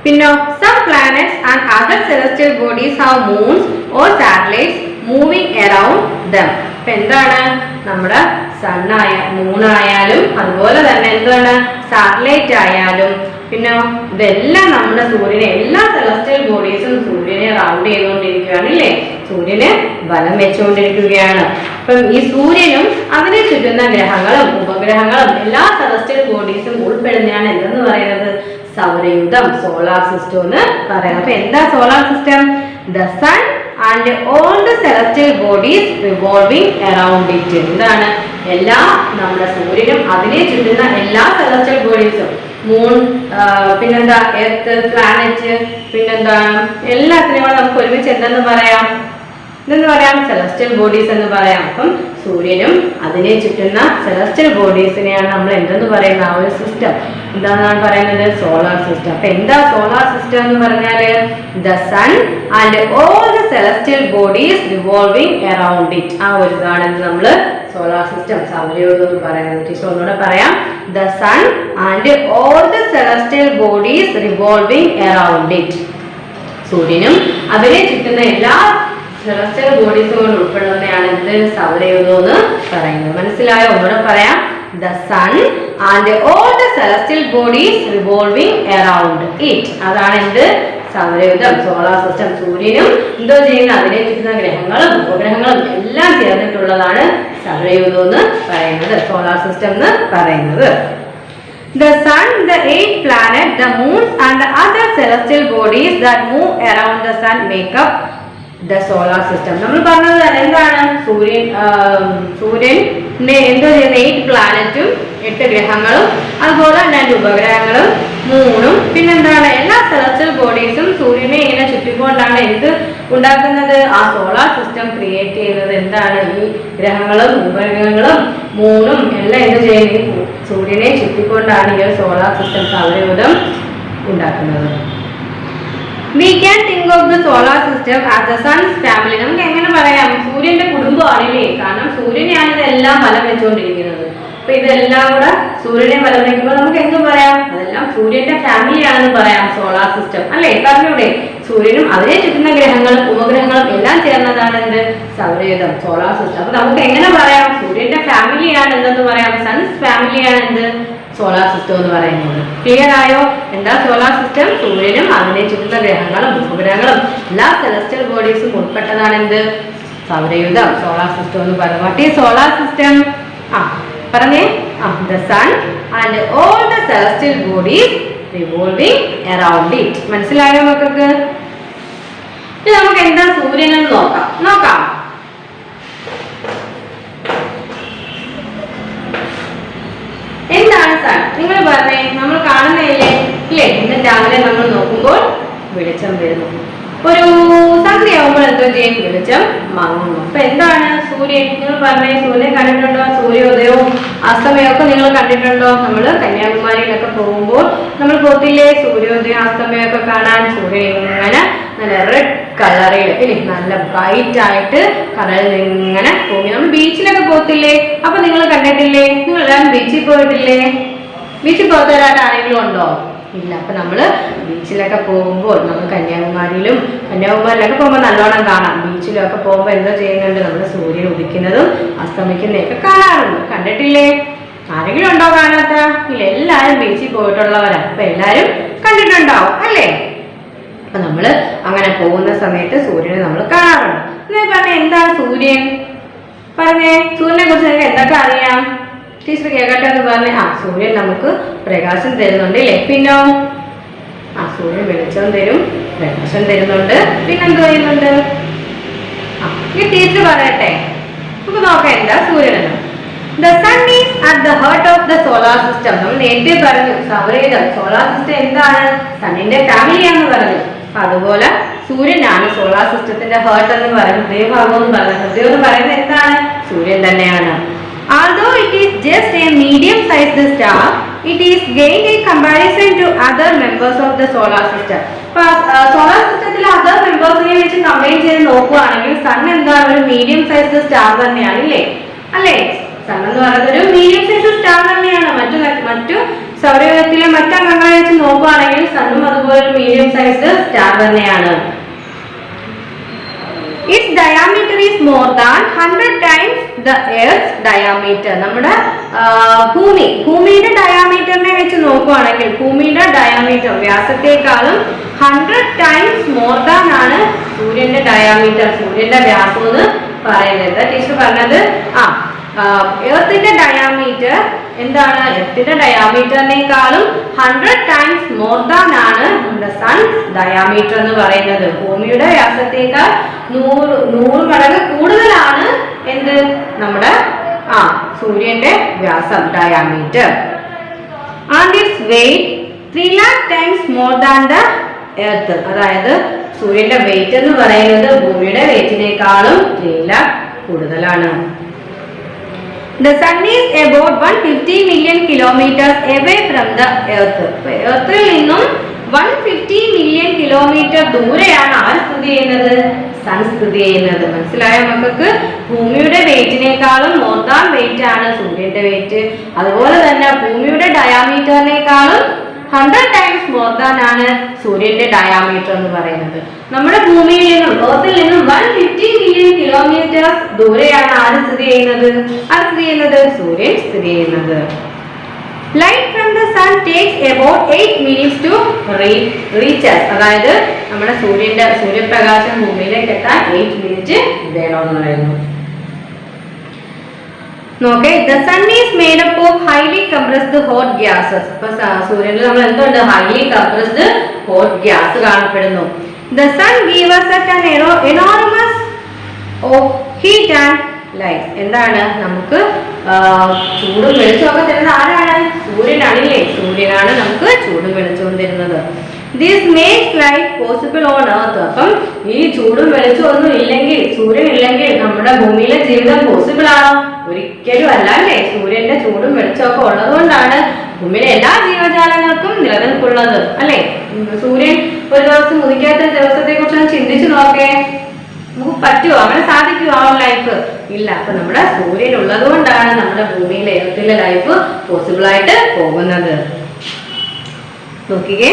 പിന്നെ some planets and other celestial bodies have moons or satellites moving around them. അപ്പൊ എന്താണ് നമ്മുടെ സണ്ണായ മൂണായാലും അതുപോലെ തന്നെ എന്താണ് സാറ്റലൈറ്റ് ആയാലും പിന്നെ ഇതെല്ലാം നമ്മുടെ സൂര്യനെ എല്ലാ സെലസ്റ്റിയൽ ബോഡീസും സൂര്യനെ റൗണ്ട് ചെയ്തുകൊണ്ടിരിക്കുകയാണ് ഇല്ലേ. സൂര്യന് ബലം വെച്ചുകൊണ്ടിരിക്കുകയാണ്. അപ്പം ഈ സൂര്യനും അതിനെ ചുറ്റുന്ന ഗ്രഹങ്ങളും ഉപഗ്രഹങ്ങളും എല്ലാ സെലസ്റ്റിയൽ ബോഡീസും ഉൾപ്പെടുന്നതാണ് എന്തെന്ന് പറയുന്നത്? സൗരയൂഥം, സോളാർ സിസ്റ്റം എന്ന് പറയുന്നത്. അപ്പൊ എന്താ solar system? The sun and all the celestial bodies revolving around it. എന്താണ് എല്ലാ നമ്മുടെ സൂര്യനും അതിനെ ചുറ്റുന്ന എല്ലാ സെലസ്റ്റിയൽ ബോഡീസും മൂൺ പിന്നെന്താ എർത്ത് പ്ലാനറ്റ് പിന്നെന്താണ് എല്ലാത്തിനും നമുക്ക് ഒരുമിച്ച് എന്തെന്ന് പറയാം? സെലസ്റ്റിയൽ ബോഡീസ് എന്ന് പറയാം. അപ്പം സൂര്യനും അതിനെ ചുറ്റുന്ന സെലസ്റ്റിയൽ ബോഡീസിനെയാണ് നമ്മൾ എന്തെന്ന് പറയുന്ന ആ ഒരു സിസ്റ്റം എന്താണെന്നാണ് പറയുന്നത്? Solar system. അപ്പൊ എന്താ സോളാർ സിസ്റ്റം എന്ന് പറഞ്ഞാല്? The sun and all the celestial bodies revolving around it. ആ ഒരു ഇതാണ് നമ്മള് സോളാർ സിസ്റ്റം സൗരയൂഥം എന്ന് പറയുന്നത്. ടീച്ചർ ഒന്നുകൂടെ പറയാം. The sun and all the celestial bodies revolving around it. സൂര്യനും അതിനെ ചുറ്റുന്ന എല്ലാ സെലസ്റ്റിയൽ ബോഡീസ് കൊണ്ട് ഉൾപ്പെടുന്നതാണ് എന്ത്? സൗരയൂഥം എന്ന് പറയുന്നത്. മനസ്സിലായോ? ഒന്നുകൂടെ പറയാം. The sun and all the celestial bodies revolving around it. അതാണ് എന്ത്? സൗരയൂഥം, സോളാർ സിസ്റ്റം. സൂര്യനും എന്തോ ചെയ്യുന്ന അതിനെ ചുറ്റുന്ന ഗ്രഹങ്ങളും ഉപഗ്രഹങ്ങളും എല്ലാം ചേർന്നിട്ടുള്ളതാണ് സൗരയൂഥം എന്ന് പറയുന്നത്, സോളാർ സിസ്റ്റം എന്ന് പറയുന്നത്. The sun, the 8 planets, the moons and the other celestial bodies that move around the sun make up the solar system. നമ്മൾ പറഞ്ഞത് എന്താണ്? സൂര്യനെ എന്തോ ചെയ്യുന്ന 8 പ്ലാനറ്റും 8 ഗ്രഹങ്ങളും അതുപോലെ 2 ഉപഗ്രഹങ്ങളും മൂണും പിന്നെന്താണ് എല്ലാ സെലസ്റ്റിയൽ ബോഡീസും സൂര്യനെ ഇങ്ങനെ ചുറ്റിക്കൊണ്ടാണ് എന്ത് ഉണ്ടാക്കുന്നത്? ആ സോളാർ സിസ്റ്റം ക്രിയേറ്റ് ചെയ്യുന്നത്. എന്താണ്? ഈ ഗ്രഹങ്ങളും ഉപഗ്രഹങ്ങളും മൂണും എല്ലാം എന്ത് ചെയ്യുന്നത്? സൂര്യനെ ചുറ്റിക്കൊണ്ടാണ് ഈ സോളാർ സിസ്റ്റം സൗരയൂഥം ഉണ്ടാക്കുന്നത്. We can think of the solar system as the sun's family. നമുക്ക് എങ്ങനെ പറയാം? സൂര്യന്റെ കുടുംബമാണല്ലേ. കാരണം സൂര്യനെയാണ് ഇതെല്ലാം ബലം വെച്ചുകൊണ്ടിരിക്കുന്നത്. അപ്പൊ ഇതെല്ലാം കൂടെ സൂര്യനെ ബലം വയ്ക്കുമ്പോൾ നമുക്ക് എന്തും പറയാം? അതെല്ലാം സൂര്യന്റെ ഫാമിലിയാണെന്ന് പറയാം. സോളാർ സിസ്റ്റം അല്ലേ? പറഞ്ഞൂടെ? സൂര്യനും അതിനെ ചുറ്റുന്ന ഗ്രഹങ്ങളും ഉപഗ്രഹങ്ങളും എല്ലാം ചേർന്നതാണ് എന്ത്? സൗരയൂഥം, സോളാർ സിസ്റ്റം. അപ്പൊ നമുക്ക് എങ്ങനെ പറയാം? സൂര്യന്റെ ഫാമിലിയാണ് എന്തെന്ന് പറയാം? സൺസ് ഫാമിലിയാണ് എന്ത്? സോളാർ സിസ്റ്റം എന്ന് പറയുന്നത്. ക്ലിയർ ആയോ? എന്താ സോളാർ സിസ്റ്റം? സൂര്യനും അതിനെ ചുറ്റുന്ന ഗ്രഹങ്ങളും ഉപഗ്രഹങ്ങളും എല്ലാ സെലസ്റ്റിയൽ ബോഡീസും ഉൾപ്പെട്ടതാണ് എന്ത്? സൗരയൂഥം, സോളാർ സിസ്റ്റം എന്ന് പറയുന്നത്. What is solar system? പറഞ്ഞേ. The sun and all the celestial bodies revolving around it. മനസ്സിലായോ മക്കൾക്ക്? ഇനി നമുക്ക് എന്താ സൂര്യൻ എന്ന് നോക്കാം. എന്താണ് സൺ? നിങ്ങൾ പറഞ്ഞേ. നമ്മൾ കാണുന്നില്ലേ? ഇല്ലേ? ഇന്ന് രാവിലെ നമ്മൾ നോക്കുമ്പോൾ വെളിച്ചം വരുന്നു. ഒരു സന്ധ്യയാകുമ്പോൾ എന്തോ ചെയ്യും? വെളിച്ചം മങ്ങുന്നു. അപ്പൊ എന്താണ് സൂര്യൻ? നിങ്ങൾ പറഞ്ഞേ. സൂര്യൻ കണ്ടിട്ടുണ്ടോ? സൂര്യോദയവും അസ്തമയവും ഒക്കെ നിങ്ങൾ കണ്ടിട്ടുണ്ടോ? നമ്മൾ കന്യാകുമാരിയിലൊക്കെ പോകുമ്പോൾ നമ്മൾ പോത്തില്ലേ സൂര്യോദയം അസ്തമയമൊക്കെ കാണാൻ? സൂര്യൻ ഇങ്ങനെ നല്ല റെഡ് കളറിൽ ഇല്ലേ, നല്ല ബ്രൈറ്റ് ആയിട്ട് കടലിൽ ഇങ്ങനെ പോകും. നമ്മൾ ബീച്ചിലൊക്കെ പോത്തില്ലേ? അപ്പൊ നിങ്ങൾ കണ്ടിട്ടില്ലേ? നിങ്ങൾ എല്ലാവരും ബീച്ചിൽ പോയിട്ടില്ലേ? ബീച്ചിൽ പോകാത്തവരായിട്ട് ആരെങ്കിലും ഉണ്ടോ? ഇല്ല. അപ്പൊ നമ്മള് ബീച്ചിലൊക്കെ പോകുമ്പോൾ നമ്മൾ കന്യാകുമാരിയിലൊക്കെ പോകുമ്പോൾ നല്ലോണം കാണാം. ബീച്ചിലൊക്കെ പോകുമ്പോൾ എന്താ ചെയ്യുന്നുണ്ട്? നമ്മൾ സൂര്യൻ ഉദിക്കുന്നതും അസ്തമിക്കുന്നതൊക്കെ കാണാറുണ്ട്. കണ്ടിട്ടില്ലേ? ആരെങ്കിലും ഉണ്ടോ കാണാത്ത? ഇല്ല, എല്ലാരും ബീച്ചിൽ പോയിട്ടുള്ളവരാ. അപ്പൊ എല്ലാരും കണ്ടിട്ടുണ്ടാവും അല്ലേ? അപ്പൊ നമ്മള് അങ്ങനെ പോകുന്ന സമയത്ത് സൂര്യനെ നമ്മൾ കാണാറുണ്ട്. പറഞ്ഞ എന്താണ് സൂര്യൻ? പറഞ്ഞേ. സൂര്യനെ കുറിച്ച് നിങ്ങൾക്ക് എന്തൊക്കെ അറിയാം? ടീച്ചർ കേൾക്കട്ടെ എന്ന് പറഞ്ഞേ. സൂര്യൻ നമുക്ക് പ്രകാശം തരുന്നുണ്ട് അല്ലേ? പിന്നോ സൂര്യൻ വെളിച്ചം തരും, പ്രകാശം തരുന്നുണ്ട്. പിന്നെന്തോ ചെയ്യുന്നുണ്ട്? ഈ ടീച്ചർ പറയട്ടെ. നമുക്ക് നോക്കാം എന്താ സൂര്യനെന്ന്. The sun is at the heart of the solar system. നമ്മൾ നേരത്തെ പറഞ്ഞു സൗരയൂഥം, സോളാർ സിസ്റ്റം എന്താണ്? സണ്ണിന്റെ ഫാമിലിയാന്ന് പറഞ്ഞു. അതുപോലെ സൂര്യനാണ് സോളാർ സിസ്റ്റത്തിന്റെ ഹേർട്ട് എന്ന് പറയുന്നത്. ഹൃദയഭാഗം എന്ന് പറയുന്നത്. ഹൃദയം എന്ന് പറയുന്നത് എന്താണ്? സൂര്യൻ തന്നെയാണ്. Although it is just a medium-sized star, it is gained in comparison to other members of the solar system. Solar സിസ്റ്റത്തിലെ അതർ മെമ്പേഴ്സിനെ വെച്ച് കമ്പയർ ചെയ്ത് നോക്കുകയാണെങ്കിൽ സൺ എന്താണ്? ഒരു മീഡിയം സൈസ്ഡ് സ്റ്റാർ തന്നെയാണ് അല്ലേ? സൺ എന്ന് പറയുന്നത് ഒരു മീഡിയം സൈസ്ഡ് സ്റ്റാർ തന്നെയാണ്. മറ്റു സൗരയൂഥത്തിലെ മറ്റംഗങ്ങളെ വെച്ച് നോക്കുകയാണെങ്കിൽ സണ്ണും അതുപോലെ ഒരു മീഡിയം സൈസ്ഡ് സ്റ്റാർ തന്നെയാണ്. Its diameter is more than 100 times the Earth's diameter. നമ്മുടെ ഭൂമിയുടെ ഡയാമീറ്ററിനെ വെച്ച് നോക്കുകയാണെങ്കിൽ ഭൂമിയുടെ ഡയാമീറ്റർ വ്യാസത്തെക്കാളും 100 times more than ആണ് സൂര്യന്റെ ഡയാമീറ്റർ, സൂര്യന്റെ വ്യാസം എന്ന് പറയുന്നത്. ടീച്ചർ പറഞ്ഞത് എർത്തിന്റെ ഡയാമീറ്റർ എന്താണ്? എർത്തിന്റെ ഡയാമീറ്ററിനേക്കാളും 100 times more than ആണ് നമ്മുടെ സൺ ഡയാമീറ്റർ എന്ന് പറയുന്നത്. ഭൂമിയുടെ വ്യാസത്തേക്കാൾ 100 മടങ്ങ് കൂടുതലാണ് എന്ത്? നമ്മുടെ സൂര്യന്റെ വ്യാസം, diameter. And its weight 3 lakh times more than the earth. അതായത് സൂര്യന്റെ വെയിറ്റ് എന്ന് പറയുന്നത് ഭൂമിയുടെ വെയിറ്റിനേക്കാളും 3 lakh കൂടുതലാണ്. The sun is about 150 million kilometers away from the earth. എർത്തിൽ നിന്നും 150 million kilometer ദൂരെയാണ് ആര് സ്ഥിതി ചെയ്യുന്നത്? സൺ സ്ഥിതി ചെയ്യുന്നത്. മനസ്സിലായോ മക്കൾക്ക്? ഭൂമിയുടെ വെയിറ്റിനേക്കാളും മോർ ദാൻ വെയിറ്റ് ആണ് സൂര്യന്റെ വെയിറ്റ്. അതുപോലെ തന്നെ ഭൂമിയുടെ ഡയാമീറ്ററിനേക്കാളും 100 times more than ആണ് സൂര്യന്റെ ഡയാമീറ്റർ എന്ന് പറയുന്നത്. നമ്മുടെ ഭൂമിയിൽ നിന്നും എർത്തിൽ നിന്നും 150 million kilometers ദൂരെയാണ് ആര് സ്ഥിതി ചെയ്യുന്നത്? സൂര്യൻ സ്ഥിതി ചെയ്യുന്നത്. Light from the sun takes about 8 minutes to reach us. അതായത് നമ്മുടെ സൂര്യപ്രകാശം ഭൂമിയിലേക്ക് എത്താൻ 8 minutes വേണമെന്ന് പറയുന്നു. നോക്കേ. The sun is made up of highly compressed hot gases. ഇപ്പൊ സൂര്യനിൽ നമ്മൾ എന്തുണ്ട്? highly compressed hot gas കാണപ്പെടുന്നു. The sun gives us an enormous of heat and light. എന്താണ്? നമുക്ക് ചൂടും വെളിച്ചമൊക്കെ തരുന്നത് ആരാണ്? സൂര്യനാണില്ലേ? സൂര്യനാണ് നമുക്ക് ചൂടും വെളിച്ചവും തരുന്നത്. This makes life possible on earth. അപ്പം ഈ ചൂടും വെളിച്ചവും ഒന്നും ഇല്ലെങ്കിൽ, സൂര്യൻ ഇല്ലെങ്കിൽ നമ്മുടെ ഭൂമിയിലെ ജീവിതം പോസിബിൾ ആണോ? ഒരിക്കലും അല്ല അല്ലേ? സൂര്യന്റെ ചൂടും വെളിച്ചമൊക്കെ ഉള്ളത് കൊണ്ടാണ് ഭൂമിയിലെ എല്ലാ ജീവജാലങ്ങൾക്കും നിലനിൽപ്പുള്ളത് അല്ലേ? സൂര്യൻ ഒരു ദിവസം ഉദിക്കാത്ത ദിവസത്തെ കുറിച്ച് ചിന്തിച്ചു നോക്കേ. നമുക്ക് പറ്റുമോ? അങ്ങനെ സാധിക്കുമോ ആ ലൈഫ്? ഇല്ല. അപ്പൊ നമ്മുടെ സൂര്യൻ ഉള്ളത് കൊണ്ടാണ് നമ്മുടെ ഭൂമിയിലെ എർത്തിലെ ലൈഫ് പോസിബിൾ ആയിട്ട് പോകുന്നത്. നോക്കിക്കേ.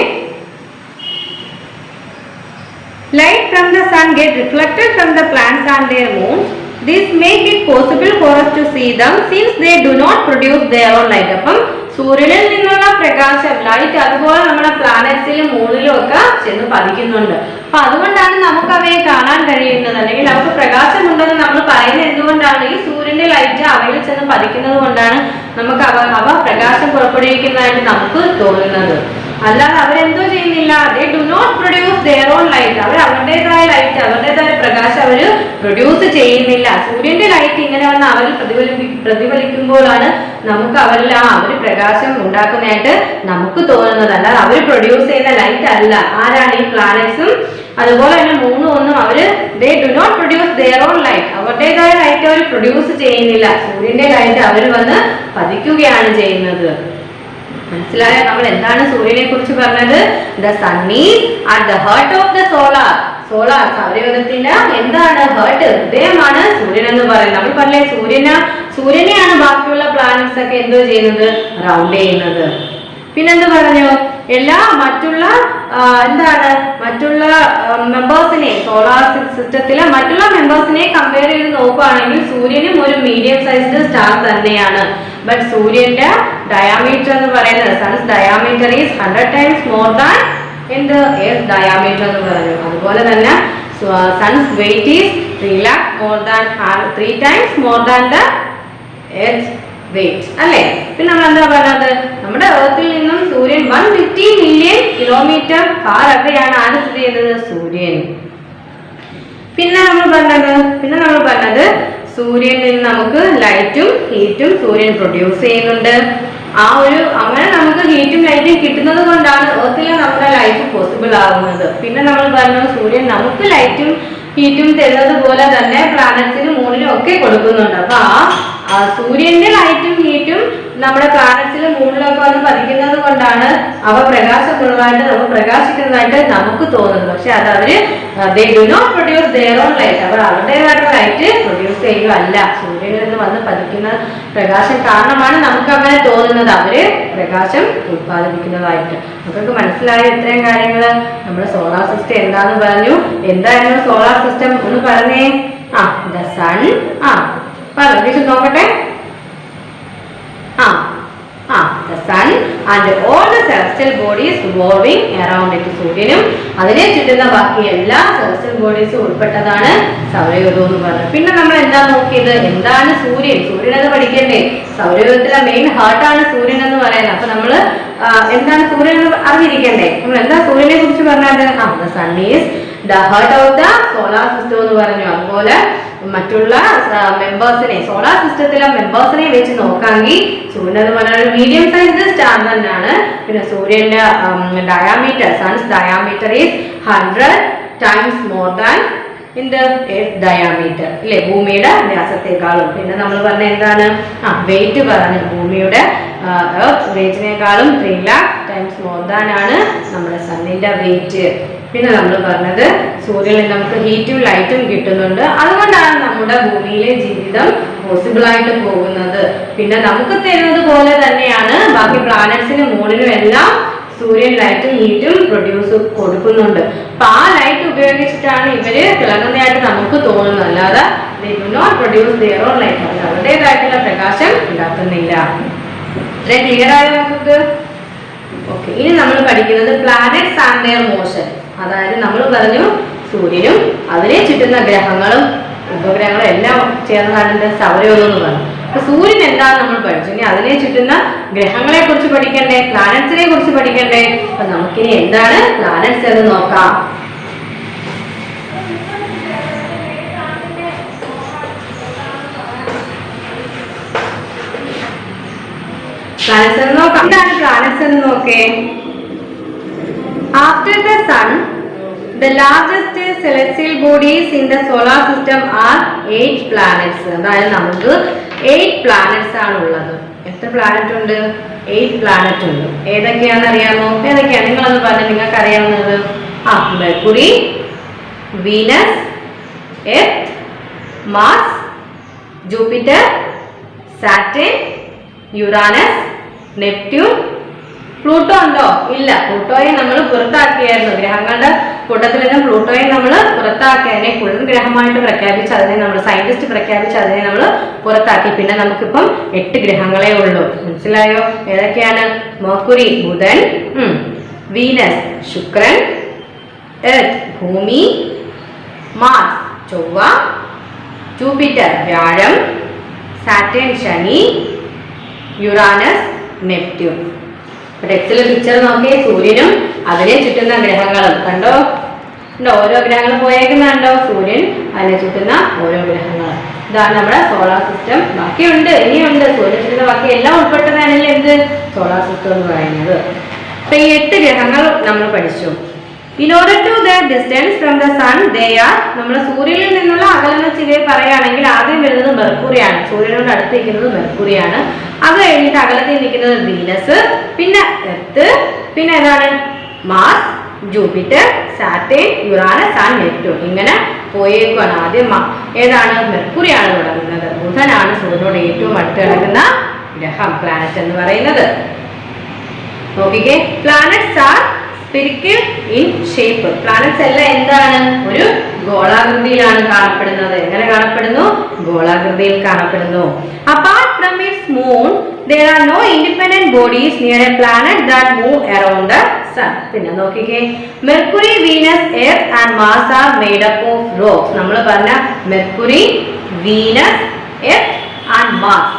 Light from the sun get reflected from the plants and their moons. This make it possible for us to see them since they do not produce their own light. അപ്പം സൂര്യനിൽ നിന്നുള്ള പ്രകാശം light അതുപോലെ നമ്മുടെ പ്ലാനറ്റ്സിലും മൂണിലും ഒക്കെ ചെന്ന് പതിക്കുന്നുണ്ട്. അപ്പൊ അതുകൊണ്ടാണ് നമുക്ക് അവയെ കാണാൻ കഴിയുന്നത്, അല്ലെങ്കിൽ നമുക്ക് പ്രകാശമുണ്ടെന്ന് നമ്മൾ പറയുന്നത് എന്തുകൊണ്ടാണ്? ഈ സൂര്യന്റെ ലൈറ്റ് അവയിൽ ചെന്ന് പതിക്കുന്നത് കൊണ്ടാണ് നമുക്ക് അവ പ്രകാശം പുറപ്പെടുവിക്കുന്നതായിട്ട് നമുക്ക് തോന്നുന്നത്. അല്ലാതെ അവരെന്തോ ചെയ്യുന്നില്ല, they do not produce their own light. അവർ അവരുടേതായ ലൈറ്റ്, അവരുടേതായ പ്രകാശം അവർ പ്രൊഡ്യൂസ് ചെയ്യുന്നില്ല. സൂര്യന്റെ ലൈറ്റ് ഇങ്ങനെ വന്ന് അവരിൽ പ്രതിഫലിക്കുമ്പോഴാണ് നമുക്ക് അവരിൽ അവർ പ്രകാശം ഉണ്ടാക്കുന്നതായിട്ട് നമുക്ക് തോന്നുന്നത്. അല്ലാതെ അവർ പ്രൊഡ്യൂസ് ചെയ്യുന്ന ലൈറ്റ് അല്ല. ആരാണ്? ഈ പ്ലാനറ്റ്സും അതുപോലെ തന്നെ മൂന്നും ഒന്നും അവര് they do not produce their own light. അവരുടേതായ ലൈറ്റ് അവർ പ്രൊഡ്യൂസ് ചെയ്യുന്നില്ല. സൂര്യന്റെ ലൈറ്റ് അവരിൽ വന്ന് പതിക്കുകയാണ് ചെയ്യുന്നത്. മനസ്സിലായോ? നമ്മൾ എന്താണ് സൂര്യനെ കുറിച്ച് പറഞ്ഞത്? The sun is at the heart of the solar. സൗരയൂഥത്തിന്റെ എന്താണ്? ഹേർട്ട്, ഹൃദയമാണ് സൂര്യൻ എന്ന് പറയുന്നത്. നമ്മൾ പറഞ്ഞേ സൂര്യനെയാണ് ബാക്കിയുള്ള പ്ലാനറ്റ്സ് ഒക്കെ എന്തോ ചെയ്യുന്നത്? റൗണ്ട് ചെയ്യുന്നത്. പിന്നെന്ത് പറഞ്ഞു? എല്ലാ മറ്റുള്ള മെമ്പേഴ്സിനെ, സോളാർ സിസ്റ്റത്തിലെ മറ്റുള്ള മെമ്പേഴ്സിനെ കമ്പയർ ചെയ്ത് നോക്കുകയാണെങ്കിൽ സൂര്യനും ഒരു മീഡിയം സൈസ്ഡ് സ്റ്റാർ തന്നെയാണ്. ബട്ട് സൂര്യന്റെ ഡയാമീറ്റർ എന്ന് പറയുന്നത്, sun's diameter is 100 times more than എന്ത്? എർത്ത് ഡയാമീറ്റർ എന്ന് പറഞ്ഞു. അതുപോലെ തന്നെ sun's weight is 3 times more than the earth weight അല്ലേ? പിന്നെ നമ്മൾ എന്താ പറഞ്ഞത്? നമ്മുടെ എർത്തിൽ നിന്നും സൂര്യൻ 150 million kilometer ഫാർ അകലെയാണ് ആര് സ്ഥിതി ചെയ്യുന്നത്? സൂര്യൻ. പിന്നെ നമ്മൾ പറഞ്ഞത് സൂര്യനിൽ നിന്ന് നമുക്ക് ലൈറ്റും ഹീറ്റും സൂര്യൻ പ്രൊഡ്യൂസ് ചെയ്യുന്നുണ്ട്. അങ്ങനെ നമുക്ക് ഹീറ്റും ലൈറ്റും കിട്ടുന്നത് കൊണ്ടാണ് എർത്തിൽ നമ്മുടെ ലൈഫ് പോസിബിൾ ആകുന്നത്. പിന്നെ നമ്മൾ പറഞ്ഞു സൂര്യൻ നമുക്ക് ലൈറ്റും ഹീറ്റും തരുന്നത് പോലെ തന്നെ പ്ലാനറ്റ്സിനും മൂണിനും ഒക്കെ കൊടുക്കുന്നുണ്ട്. അപ്പൊ സൂര്യന്റെ ലൈറ്റും ഹീറ്റും നമ്മുടെ പ്ലാനറ്റ്സിലും മൂണിലൊക്കെ വന്ന് പതിക്കുന്നത് കൊണ്ടാണ് അവ പ്രകാശിക്കുന്നതായിട്ട് നമുക്ക് തോന്നുന്നത്. പക്ഷെ അത് അവര് they do not produce their own light. അവർ അവരുടേതായിട്ടുള്ള ലൈറ്റ് പ്രൊഡ്യൂസ് ചെയ്യുകയല്ല. സൂര്യനിൽ നിന്ന് വന്ന് പതിക്കുന്ന പ്രകാശം കാരണമാണ് നമുക്ക് അങ്ങനെ തോന്നുന്നത് അവര് പ്രകാശം ഉത്പാദിപ്പിക്കുന്നതായിട്ട്. നമുക്ക് മനസ്സിലായ ഇത്രയും കാര്യങ്ങള്. നമ്മുടെ സോളാർ സിസ്റ്റം എന്താന്ന് പറഞ്ഞു. എന്തായിരുന്നു സോളാർ സിസ്റ്റം ഒന്ന് പറഞ്ഞേ? The sun. പറഞ്ഞു നോക്കട്ടെ. The sun and all the celestial bodies revolving around it. സൂര്യനും അതിനെ ചുറ്റുന്ന ബാക്കി എല്ലാ celestial bodies ഉൾപ്പെട്ടതാണ് സൗരയൂഥം എന്ന് പറഞ്ഞത്. പിന്നെ നമ്മൾ എന്താ നോക്കിയത്? എന്താണ് സൂര്യൻ? സൂര്യനെന്ന് പഠിക്കണ്ടേ? സൗരയൂഥത്തിലെ മെയിൻ ഹാർട്ടാണ് സൂര്യൻ എന്ന് പറയുന്നത്. അപ്പൊ നമ്മള് എന്താണ് സൂര്യൻ എന്ന് അറിഞ്ഞിരിക്കണ്ടേ? നമ്മൾ എന്താ സൂര്യനെ കുറിച്ച് പറഞ്ഞത്? the sun is the heart of the solar system എന്ന് പറഞ്ഞു. അതുപോലെ മറ്റുള്ള മെമ്പേഴ്സിനെ, സോളാർ സിസ്റ്റത്തിലെ മെമ്പേഴ്സിനെ വെച്ച് നോക്കാമെങ്കിൽ സൂര്യൻ എന്ന് പറഞ്ഞാൽ ഒരു മീഡിയം സൈസ്ഡ് സ്റ്റാർ തന്നെയാണ്. പിന്നെ സൂര്യന്റെ diameter, sons diameter is 100 times more than in the earth diameter അല്ലേ? ഭൂമിയുടെ വ്യാസത്തെക്കാളും. പിന്നെ നമ്മൾ പറഞ്ഞ എന്താണ്? വെയിറ്റ് പറഞ്ഞു. ഭൂമിയുടെ earth വെയിറ്റിനേക്കാളും 3 lakh times more than ആണ് നമ്മുടെ സണ്ണിന്റെ വെയിറ്റ്. പിന്നെ നമ്മൾ പറഞ്ഞത് സൂര്യനിൽ നമുക്ക് ഹീറ്റും ലൈറ്റും കിട്ടുന്നുണ്ട്. അതുകൊണ്ടാണ് നമ്മുടെ ഭൂമിയിലെ ജീവിതം പോസിബിൾ ആയിട്ട് പോകുന്നത്. പിന്നെ നമുക്ക് തരുന്നത് പോലെ തന്നെയാണ് ബാക്കി പ്ലാനറ്റ്സിനും മൂണിനും എല്ലാം സൂര്യൻ ലൈറ്റും ഹീറ്റും പ്രൊഡ്യൂസ് കൊടുക്കുന്നുണ്ട്. അപ്പൊ ആ ലൈറ്റ് ഉപയോഗിച്ചിട്ടാണ് ഇവര് തിളങ്ങുന്നതായിട്ട് നമുക്ക് തോന്നുന്നത്. അല്ലാതെ they do not produce their own light. അവരുടേതായിട്ടുള്ള പ്രകാശം ഉണ്ടാക്കുന്നില്ല. ഇത്രയും ക്ലിയർ ആയോ നമുക്ക്? ഓക്കെ, ഇനി നമ്മൾ പഠിക്കുന്നത് പ്ലാനറ്റ്സ് ആൻഡ് ദെയർ മോഷൻ. അതായത് നമ്മൾ പറഞ്ഞു സൂര്യനും അതിനെ ചുറ്റുന്ന ഗ്രഹങ്ങളും ഉപഗ്രഹങ്ങളും എല്ലാം ചേർന്നതാണ് സൗരയൂഥം എന്ന് പറഞ്ഞു. അപ്പൊ സൂര്യൻ എന്താണ് നമ്മൾ പഠിച്ചു. ഇനി അതിനെ ചുറ്റുന്ന ഗ്രഹങ്ങളെ കുറിച്ച് പഠിക്കണ്ടേ? പ്ലാനറ്റ്സിനെ കുറിച്ച് പഠിക്കണ്ടേ? അപ്പൊ നമുക്കിനി എന്താണ് പ്ലാനറ്റ്സ് എന്ന് നോക്കാം. പ്ലാനറ്റ്സ് എന്ന് നോക്കാം. എന്താണ് പ്ലാനറ്റ്സ് എന്ന് നോക്കേ. After the sun, the largest celestial bodies in the solar system are 8 planets. അതായത് നമുക്ക് 8 planets ആണ് ഉള്ളത്. എത്ര പ്ലാനറ്റ് ഉണ്ട്? 8 പ്ലാനറ്റ് ഉണ്ട്. ഏതൊക്കെയാണെന്ന് അറിയാമോ? ഏതൊക്കെയാണ് നിങ്ങളൊന്ന് പറഞ്ഞാൽ നിങ്ങൾക്ക് അറിയാവുന്നത്? Mercury, Venus, Earth, Mars, Jupiter, Saturn, Uranus, Neptune, Pluto ഉണ്ടോ? ഇല്ല. പ്ലൂട്ടോയെ നമ്മൾ പുറത്താക്കിയായിരുന്നു. ഗ്രഹങ്ങളുടെ കൂട്ടത്തിൽ നിന്ന് പ്ലൂട്ടോയെ നമ്മൾ പുറത്താക്കി, അതിനെ കുഴൽ ഗ്രഹമായിട്ട് പ്രഖ്യാപിച്ച് അതിനെ നമ്മൾ സയന്റിസ്റ്റ് പ്രഖ്യാപിച്ച് അതിനെ നമ്മൾ പുറത്താക്കി. പിന്നെ നമുക്കിപ്പം 8 ഗ്രഹങ്ങളെ ഉള്ളൂ. മനസ്സിലായോ? ഏതൊക്കെയാണ്? മെർക്കുറി ബുധൻ, വീനസ് ശുക്രൻ, എർത്ത് ഭൂമി, മാർസ് ചൊവ്വ, ജൂപ്പിറ്റർ വ്യാഴം, സാറ്റേൺ ശനി, യുറാനസ് നെപ്റ്റ്യൂൺ. ടെക്സ്റ്റിലെ പിക്ചർ നോക്കിയേ. സൂര്യനും അതിനെ ചുറ്റുന്ന ഗ്രഹങ്ങളും കണ്ടോ? ഓരോ ഗ്രഹങ്ങൾ പോയേക്കുന്നുണ്ടോ? സൂര്യൻ അതിനെ ചുറ്റുന്ന ഓരോ ഗ്രഹങ്ങളും. ഇതാണ് നമ്മുടെ സോളാർ സിസ്റ്റം. ബാക്കിയുണ്ട്, ഇനിയുണ്ട്. സൂര്യൻ ചുറ്റുന്ന ബാക്കി എല്ലാം ഉൾപ്പെട്ടതാണല്ലേ എന്ത് സോളാർ സിസ്റ്റം എന്ന് പറയുന്നത്. അപ്പൊ ഈ 8 ഗ്രഹങ്ങൾ നമ്മൾ പഠിച്ചു. In order to their distance from the sun, they are, നമ്മൾ സൂര്യനിൽ നിന്നുള്ള അകലം ചില പറയുകയാണെങ്കിൽ ആദ്യം വരുന്നത് മെർക്കുറിയാണ്. സൂര്യനോട് അടുത്തിരിക്കുന്നത് മെർക്കുറിയാണ്. അത് കഴിഞ്ഞിട്ട് അകലത്തിൽ നിൽക്കുന്നത് വീനസ്, പിന്നെ എർത്ത്, പിന്നെ ഏതാണ്? Mars, Jupiter, Saturn, Uranus and Neptune. ഇങ്ങനെ പോയേക്കുവാണ്. ആദ്യം ഏതാണ്? മെർക്കുറിയാണ് തുടങ്ങുന്നത്. ബുധനാണ് സൂര്യനോട് ഏറ്റവും അടുത്ത് കിടക്കുന്ന ഗ്രഹം, പ്ലാനറ്റ് എന്ന് പറയുന്നത്. നോക്കിക്കേ, planets R spherical in shape. Planets എല്ലാം എന്താണ്? ഒരു ഗോളാകൃതിയിലാണ് കാണപ്പെടുന്നത്. എങ്ങനെ കാണപ്പെടുന്നു? ഗോളാകൃതിയിൽ കാണപ്പെടുന്നു. Apart from it's moon there are no independent bodies near a planet that move around the sun. പിന്നെ നോക്കിക്കേ, Mercury, Venus, Earth and Mars are made up of rocks. നമ്മൾ പറഞ്ഞ Mercury, Venus, Earth and Mars,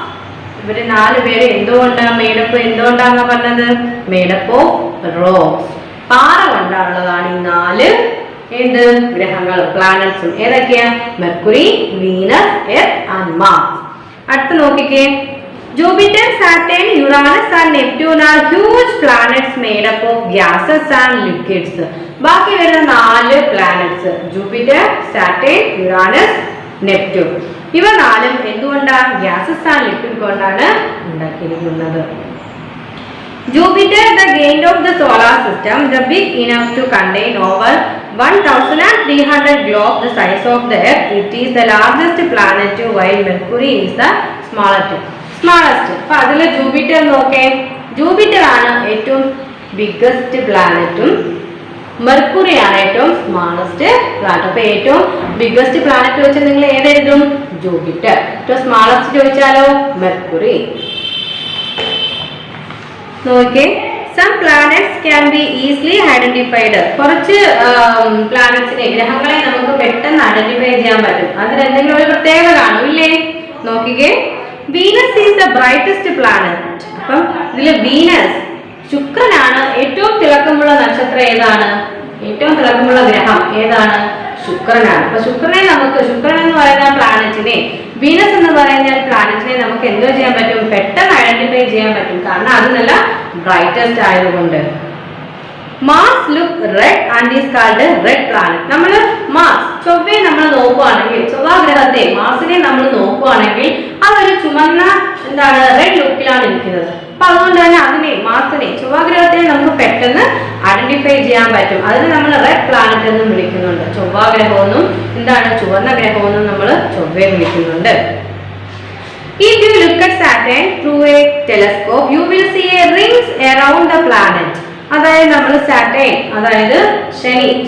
ഇവര് 4 പേര് എന്തുകൊണ്ടാണ് made up? എന്തുകൊണ്ടാണ് പറഞ്ഞത്? Made up of rocks, പാറ കൊണ്ടാണുള്ളതാണ് ഈ 4 എന്ത് ഗ്രഹങ്ങൾ, പ്ലാനറ്റ്സും. ഏതൊക്കെയാ? Mercury, Venus, Earth and Mars. അടുത്ത് നോക്കിക്കേ, Jupiter, Saturn, Uranus and Neptune are huge planets made up of gases and liquids. ബാക്കി വരുന്ന 4 planets Jupiter, Saturn, Uranus, Neptune, ഇവ 4 എന്തുകൊണ്ടാണ്? ഗ്യാസസ് ആൻഡ് ലിക്വിഡ് കൊണ്ടാണ് ഉണ്ടാക്കിയിരിക്കുന്നത്. Jupiter, the giant of the solar system, the big enough to contain over 1,300 globes the size of the Earth. It is the largest planet, while Mercury is the smallest. അപ്പൊ അതിൽ Jupiter നോക്കേ, Jupiter ആണ് ഏറ്റവും biggest പ്ലാനറ്റും mercury ആണ് ഏറ്റവും smallest planet. അപ്പൊ ഏറ്റവും biggest planet വെച്ചാൽ നിങ്ങൾ ഏതെഴുതും? ജൂപ്പിറ്റർ. ഏറ്റവും സ്മാളസ്റ്റ് ചോദിച്ചാലോ? മെർക്കുറി. നോക്കിയേ, some planets can be easily identified. കുറച്ച് പ്ലാനറ്റ്സിനെ, ഗ്രഹങ്ങളെ നമുക്ക് പെട്ടെന്ന് ഐഡന്റിഫൈ ചെയ്യാൻ പറ്റും. അതിന് എന്തെങ്കിലും ഒരു പ്രത്യേകത കാണും ഇല്ലേ? നോക്കിക്കേ, Venus is the brightest planet. അപ്പം ഇതില് വീനസ്, ശുക്രനാണ് ഏറ്റവും തിളക്കമുള്ള നക്ഷത്രം. ഏതാണ്? ഏറ്റവും തിളക്കമുള്ള ഗ്രഹം ഏതാണ്? ശുക്രനാണ്. അപ്പൊ ശുക്രൻ എന്ന് പറയുന്ന പ്ലാനറ്റിനെ, വീനസ് എന്ന് പറയുന്ന പ്ലാനറ്റിനെ നമുക്ക് എന്തോ ചെയ്യാൻ പറ്റും? പെട്ടെന്ന് ഐഡന്റിഫൈ ചെയ്യാൻ പറ്റും. കാരണം അത് നല്ല ബ്രൈറ്റസ്റ്റ് ആയതുകൊണ്ട്. Mars look red and is called red planet. നമ്മൾ മാർസ്, ചൊവ്വയെ നമ്മൾ നോക്കുകയാണെങ്കിൽ, ചൊവ്വാഗ്രഹത്തെ മാർസിനെ നമ്മൾ നോക്കുകയാണെങ്കിൽ അതൊരു ചുമന്ന എന്താണ് റെഡ് ലുക്കിലാണ് ഇരിക്കുന്നത്. അപ്പൊ അതുകൊണ്ട് തന്നെ അതിനെ, മാർസിനെ, ചൊവ്വാഗ്രഹത്തെ നമുക്ക് പെട്ടെന്ന് ഐഡന്റിഫൈ ചെയ്യാൻ പറ്റും. അതിന് നമ്മൾ റെഡ് പ്ലാനറ്റ് എന്നും വിളിക്കുന്നുണ്ട്. ചൊവ്വാഗ്രഹമെന്നും എന്താണ് ചുവന്ന ഗ്രഹമെന്നും നമ്മൾ ചൊവ്വയെ വിളിക്കുന്നുണ്ട്. If you look at Saturn through a telescope, you will see a rings around the planet. അതായത് നമ്മൾ സാറ്റേൺ, അതായത്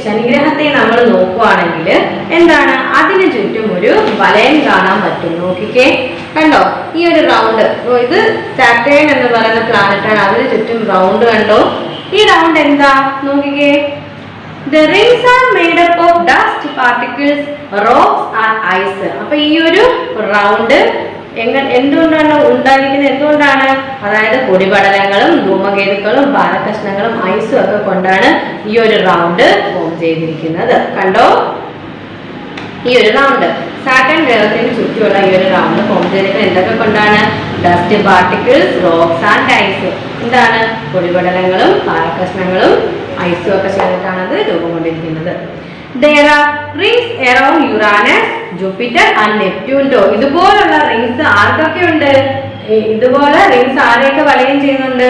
ശനിഗ്രഹത്തെ നമ്മൾ നോക്കുകയാണെങ്കിൽ എന്താണ്? അതിന് ചുറ്റും ഒരു വലയം കാണാൻ പറ്റും. നോക്കിക്കേ, കണ്ടോ? ഈ ഒരു റൗണ്ട്, ഇത് സാറ്റേൺ എന്ന് പറയുന്ന പ്ലാനറ്റ് ആണ്. അതിന് ചുറ്റും റൗണ്ട് കണ്ടോ? ഈ റൗണ്ട് എന്താ? നോക്കിക്കേ, the rings are made up of dust particles, rocks and ice. അപ്പൊ ഈ ഒരു റൗണ്ട് എന്തുകൊണ്ടാണ് ഉണ്ടായിരിക്കുന്നത്? എന്തുകൊണ്ടാണ്? അതായത് പൊടിപടലങ്ങളും ധൂമകേതുക്കളും ഭാരകഷ്ണങ്ങളും ഐസും ഒക്കെ കൊണ്ടാണ് ഈ ഒരു റൗണ്ട് ഫോം ചെയ്തിരിക്കുന്നത്. കണ്ടോ? ഈ ഒരു റൗണ്ട് സാറ്റേൺ ഗ്രഹത്തിന് ചുറ്റുമുള്ള ഈ ഒരു റൗണ്ട് ഫോം ചെയ്തിരിക്കുന്നത് എന്തൊക്കെ കൊണ്ടാണ്? Dust particles, rocks and ice. എന്താണ്? പൊടിപടലങ്ങളും ഭാരകഷ്ണങ്ങളും ഐസും ഒക്കെ ചേർന്നിട്ടാണ് അത് രൂപം കൊണ്ടിരിക്കുന്നത്. There are rings around Uranus, Jupiter and Neptune. ഇതുപോലുള്ള റിങ്സ് ആർക്കൊക്കെ ഉണ്ട്? ഇതുപോലെ റിങ്സ് ആരെയൊക്കെ വലയം ചെയ്യുന്നുണ്ട്?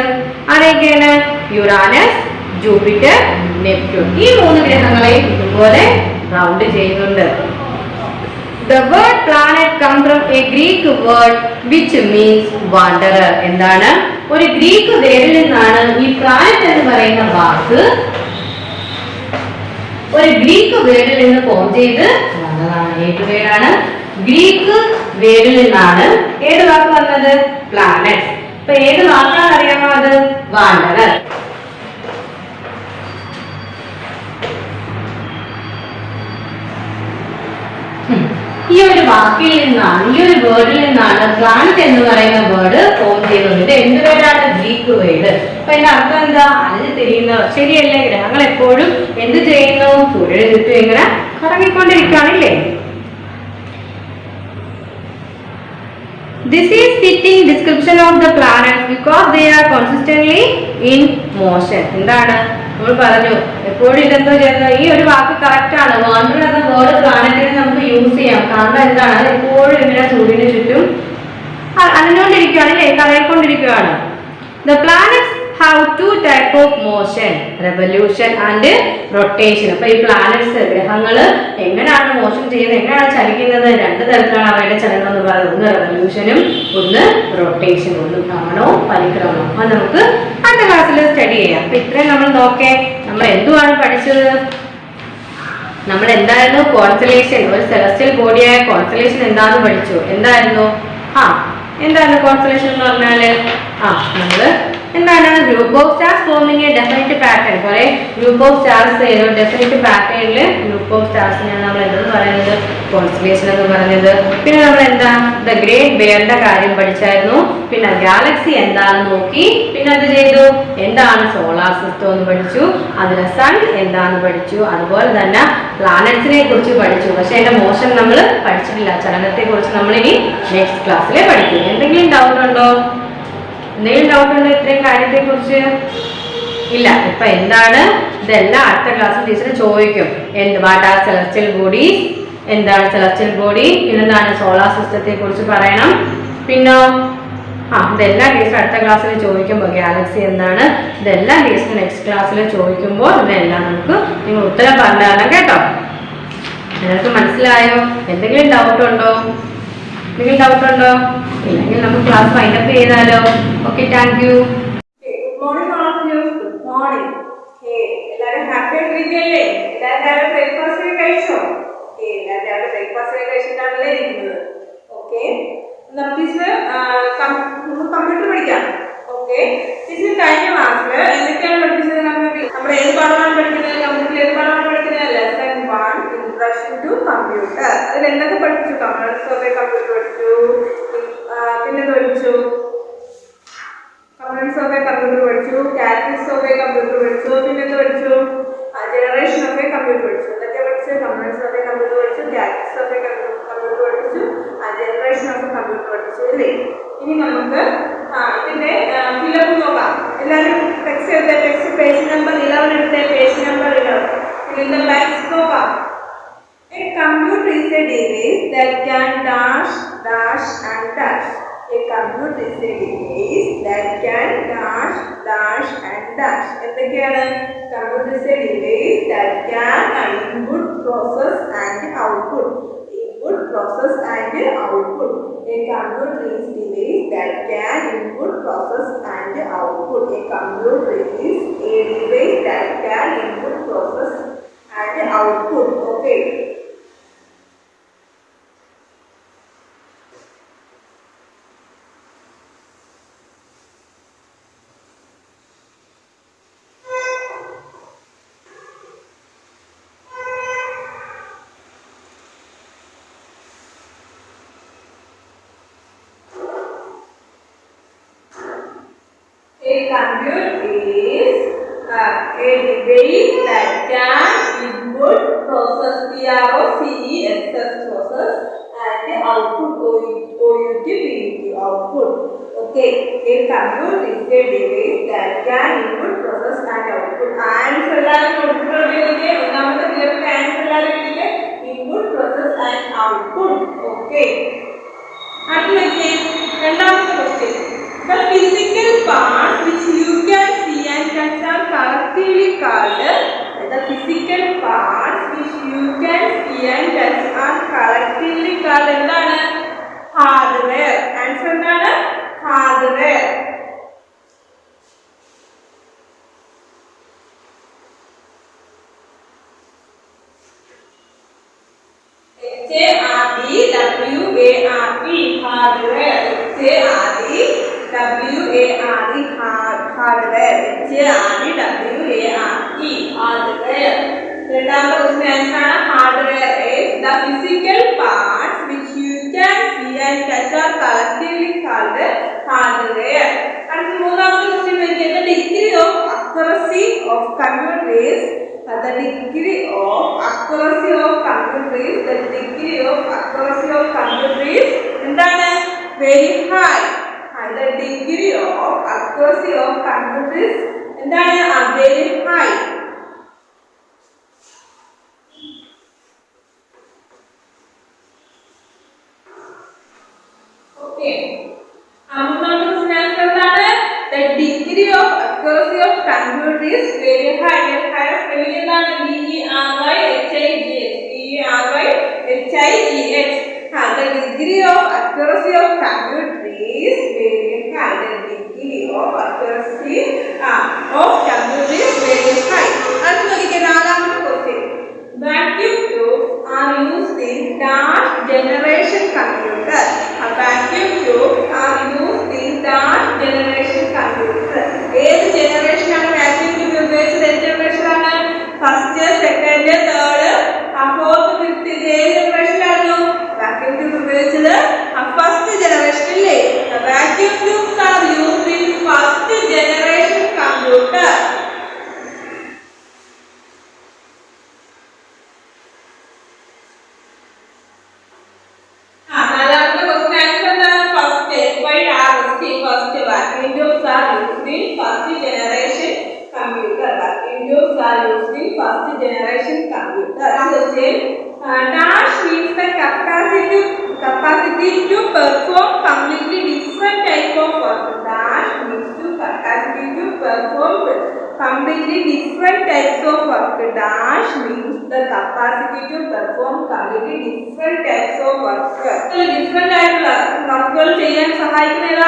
ആരെയൊക്കെയാണ്? Uranus, Jupiter, Neptune. ഈ 3 ഗ്രഹങ്ങളെ ഇതുപോലെ റൗണ്ട് ചെയ്യുന്നുണ്ട്. The word planet comes from a Greek word which means wanderer. എന്താണ്? ഒരു ഗ്രീക്ക് വേർഡിൽ നിന്നാണ് ഈ പ്ലാനറ്റ് എന്ന് പറയുന്ന വാക്ക് ഒരു ഗ്രീക്ക് വേർഡിൽ നിന്ന് ഫോം ചെയ്ത് വന്നതാണ്. ഏത് വേർഡാണ്? ഗ്രീക്ക് വേർഡിൽ നിന്നാണ് ഏത് വാക്ക് വന്നത്? പ്ലാനറ്റ്. അപ്പൊ ഏത് വാക്കാണ് അറിയാമോ? അത് വാണ്ടറർ. ഈ ഒരു വാക്കിൽ നിന്നാണ്, ഈ ഒരു വേർഡിൽ നിന്നാണ് പ്ലാനറ്റ് എന്ന് പറയുന്ന വേർഡ് ഫോം ചെയ്യുന്നത്. ഇത് എന്ത് വേർഡാണ്? Greek word. അപ്പൊ അതിന്റെ അർത്ഥം എന്താ? അലിഞ്ഞു തിരിയുന്നവർ. ശരിയല്ലേ? ഗ്രഹങ്ങൾ എപ്പോഴും എന്ത് ചെയ്യുന്നു? സൂര്യന് ചുറ്റും ഇങ്ങനെ കറങ്ങിക്കൊണ്ടിരിക്കുകയാണല്ലേ? This is fitting description of the planets because they are consistently in motion. എന്താണ് നമ്മൾ പറഞ്ഞു? എപ്പോഴും ഇതെന്തോ ചെയ്യുന്നത്? ഈ ഒരു വാക്ക് കറക്റ്റ് ആണ്. വാണ്ടർ എന്ന വേർഡ് പ്ലാനറ്റിന് നമുക്ക് യൂസ് ചെയ്യാം. കാരണം എന്താണ്? അത് എപ്പോഴും ഇങ്ങനെ സൂര്യന് ചുറ്റും അലഞ്ഞുകൊണ്ടിരിക്കുകയാണ് അല്ലേ? കറങ്ങിക്കൊണ്ടിരിക്കുകയാണ്. The planets have two type of motion, revolution and rotation. അപ്പോൾ ഈ പ്ലാനറ്റ്സ് ഗ്രഹങ്ങൾ എങ്ങനെയാണ് മോഷൻ ചെയ്യുന്നത്, എങ്ങനെയാണ് ചലിക്കുന്നത്? രണ്ട് തരത്തിലാണ് അവയുടെ ചലനം എന്ന് പറയുന്നത്. ഒന്ന് റെവല്യൂഷനും ഒന്ന് റൊട്ടേഷനും. ഒന്ന് ഭ്രമണവും പരിക്രമണവും. അപ്പോൾ നമുക്ക് അടുത്ത ക്ലാസ്സിൽ സ്റ്റഡി ചെയ്യാം. അപ്പൊ ഇത്രയും നമ്മൾ നോക്കേ. നമ്മൾ എന്തുവാണ് പഠിച്ചത്? നമ്മൾ എന്തായിരുന്നു? കോൺസ്റ്റലേഷൻ, ഒരു സെലസ്റ്റിയൽ ബോഡിയായ കോൺസ്റ്റലേഷൻ എന്താണെന്ന് പഠിച്ചു. എന്തായിരുന്നു? എന്തായിരുന്നു കോൺസ്റ്റലേഷൻ എന്ന് പറഞ്ഞാല്? നമ്മള് എന്താണ്? Group of stars forming a definite pattern. കുറെ ഗ്രൂപ്പ് ഓഫ് സ്റ്റാർസ് ഡെഫിനിറ്റ് പാറ്റേണില് ഗ്രൂപ്പ് ഓഫ് സ്റ്റാർസിനെയാണ് നമ്മൾ എന്തെന്ന് പറയുന്നത്? കോൺസ്റ്റലേഷൻ എന്ന് പറയുന്നത്. പിന്നെ നമ്മൾ എന്താ ദ ഗ്രേറ്റ് ബെയറിന്റെ കാര്യം പഠിച്ചായിരുന്നു. പിന്നെ ഗാലക്സി എന്താണെന്ന് നോക്കി. പിന്നെ എന്ത് ചെയ്തു? എന്താണ് സോളാർ സിസ്റ്റം എന്ന് പഠിച്ചു. അതിലെ സൺ എന്താണെന്ന് പഠിച്ചു. അതുപോലെ തന്നെ പ്ലാനറ്റ്സിനെ കുറിച്ച് പഠിച്ചു. പക്ഷെ അതിന്റെ മോഷൻ നമ്മൾ പഠിച്ചിട്ടില്ല. ചലനത്തെ കുറിച്ച് നമ്മളിനി നെക്സ്റ്റ് ക്ലാസ്സിലെ പഠിക്കും. എന്തെങ്കിലും ഡൗട്ട് ഉണ്ടോ? എന്തെങ്കിലും ഡൗട്ട് ഉണ്ടോ ഇത്രയും കാര്യത്തെ കുറിച്ച്? ഇല്ല. ഇപ്പൊ എന്താണ്? ഇതെല്ലാം അടുത്ത ക്ലാസ്സിൽ ടീച്ചർ ചോദിക്കും. What are celestial bodies? എന്താണ് സെലസ്റ്റിയൽ ബോഡി? പിന്നെന്താണ് സോളാർ സിസ്റ്റത്തെ കുറിച്ച് പറയണം. പിന്നെ ഇതെല്ലാം ടീച്ചർ അടുത്ത ക്ലാസ്സിൽ ചോദിക്കുമ്പോൾ ഗാലക്സി എന്താണ്, ഇതെല്ലാം ടീച്ചർ നെക്സ്റ്റ് ക്ലാസ്സിൽ ചോദിക്കുമ്പോൾ ഇതെല്ലാം നമുക്ക് നിങ്ങൾ ഉത്തരം പറഞ്ഞു തരണം കേട്ടോ. നിങ്ങൾക്ക് മനസ്സിലായോ? എന്തെങ്കിലും ഡൗട്ട് ഉണ്ടോ? എന്തെങ്കിലും ഡൗട്ട് ഉണ്ടോ? ഇല്ലെങ്കിൽ നമുക്ക് ക്ലാസ് ഫൈൻഡപ്പ് ചെയ്താലോ? Okay, thank you. Good morning all of you. Good morning. എല്ലാവരും ഹാപ്പി ആയിട്ടിരിക്കുകയല്ലേ? എല്ലാവരും രാവിലെ ബ്രേക്ക്ഫാസ്റ്റ് കഴിച്ചോ? എല്ലാവരും രാവിലെ ബ്രേക്ക്ഫാസ്റ്റ് കഴിച്ചിട്ടാണല്ലേ ഇരിക്കുന്നത്. ഓക്കെ, നമുക്ക് കമ്പ്യൂട്ടർ പഠിക്കാം. ഓക്കെ, ടീച്ചർ കഴിഞ്ഞ ക്ലാസ്സിൽ എന്തൊക്കെയാണ് പഠിപ്പിച്ചത്? നമ്മൾ ഏത് പാഠമാണ് പഠിക്കുന്നത്? കമ്പ്യൂട്ടറിൽ ഏത് പാഠമാണ് പഠിക്കുന്നത്? Lesson 1 introduction to computer. അതിൽ എന്തൊക്കെ പഠിച്ചു? കമ്പ്യൂട്ടർ പഠിച്ചു. പിന്നെ പഠിച്ചു കമ്പ്യൂട്ടർ പഠിച്ചു, കാറ്റഗറീസ് ഓഫ് കമ്പ്യൂട്ടർ പഠിച്ചു. പിന്നെ എന്ത് പഠിച്ചു? ജനറേഷൻ ഓഫ് കമ്പ്യൂട്ടർ പഠിച്ചു. എന്തൊക്കെ പഠിച്ചു? കമ്പ്യൂട്ടർ പഠിച്ചു, കാറ്റഗറീസ് ഓഫ് കമ്പ്യൂട്ടർ പഠിച്ചു, ജനറേഷൻ ഓഫ് കമ്പ്യൂട്ടർ പഠിച്ചു അല്ലേ? ഇനി നമുക്ക് ഇതിന്റെ ഫിലപ്പ് നോക്കാം. എല്ലാവരും ടെക്സ്റ്റ് എടുത്തേ. ടെക്സ്റ്റ് പേജ് നമ്പർ 11 എടുത്തേ. Page number 11. ഇതിന്റെ ലൈൻസ് നോക്കാം. A computer is a device that can dash and dash. A computer is a device that can dash and dash. എന്തൊക്കെയാണ്? Computer is a device that can input, process and output. Input, process and output. A computer is a device that can input, process and output. A computer is a device that can input, process and output. Okay. A computer is a device that can input, process, process and output, output. Okay, a computer is a device that can input, process and output. Answer input, process and output. Okay. The physical parts which you can see and touch are collectively called. The physical parts which you can see and touch are collectively called എന്താണ്? Hardware. Answer എന്താണ്? Hardware. hardware. H-A-R-D-W-A-R-E hardware. H-A-R-D-W-A-R-E hardware. രണ്ടാമത്തെ question answer ആണ് hardware is the physical parts which you can see and touch are collectively called hardware. അടുത്ത മൂന്നാമത്തെ question നോക്കിയാൽ the degree of accuracy of computer is the degree of accuracy of computer is the degree of accuracy of computer is എന്താണ് very high. The degree of accuracy of computer is എന്താണ് very high. Okay. The degree of accuracy of computer is very high. The higher spelling is V-E-R-Y-H-I-G-H. The degree of accuracy of computer is very high. The degree of accuracy of computer is very high. Vacuum tubes are used in dash generation computer. A vacuum tubes are used in dash generation computer. ഏത് generation ആണ് vacuum tube ഉപയോഗിച്ചത്? ഏത് generation ആണ്? First, second, third, fourth, fifth ഏത് generation ആയിരുന്നു vacuum tube ഉപയോഗിച്ചത്? First generation അല്ലേ? The vacuum tubes are used in first generation computer. First generation computer. Dash means the capacity to perform completely different type of work. Dash means to capacity to perform completely different types of work. Dash means the capacity to perform completely different types of work. Different type of work ചെയ്യാൻ സഹായിക്കുന്ന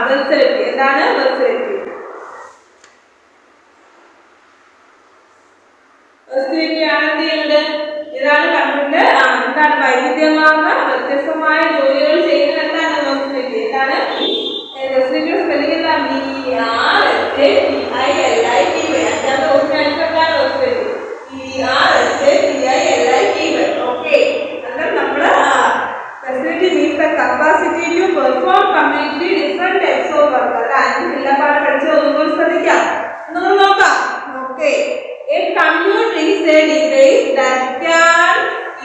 വെർസറ്റിലിറ്റി. എന്താണ് വെർസറ്റിലിറ്റി? ഇതാണ് computer എന്താണ് വൈവിധ്യമാർന്ന വ്യത്യസ്തമായ ജോലികൾ ചെയ്യുന്ന എന്താണ് വെർസറ്റിലിറ്റി? എന്താണ് വെർസറ്റിലിറ്റി? സ്പെല്ലിംഗ് എന്താണ്? V-E-R-S-A-T-I-L-I-T-Y. അഞ്ചാമത്തെ ക്വസ്റ്റ്യൻ ആൻസർ എന്താണ് വെർസറ്റിലിറ്റി? V-E-R-S-A-T-I-L-I-T-Y. ഓക്കെ. എന്നാൽ നമ്മൾ versatility means the capacity to perform completely different types of work. അല്ല അഞ്ച് ജില്ലപ്പാട് പഠിച്ച ഒന്നുകൂടി ശ്രദ്ധിക്കാം. ഒന്നുകൂടി നോക്കാം. Okay. A computer is a device that can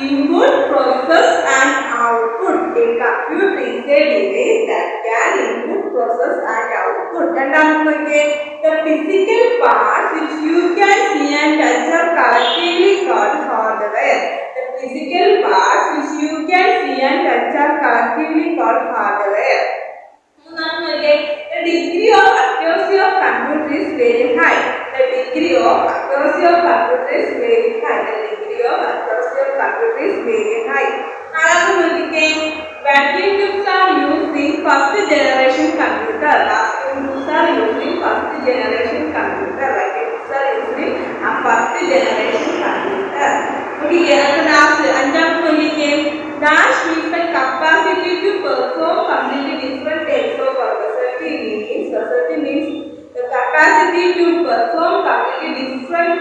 input, process and output. A computer is a device that can input, process and output. The physical parts which you can see and touch are collectively called hardware. The physical parts which you can see and touch are collectively called hardware. The degree of accuracy of computer is very high. The degree of accuracy of computer is very high. The degree of accuracy of computer is very high. Vacuum tubes are used in first generation computer. Vacuum tubes are used in first generation computer. Vacuum tubes are used in first generation computer. Okay, and the last dash means the capacity to perform completely different types of work. Versatility means the capacity to perform completely different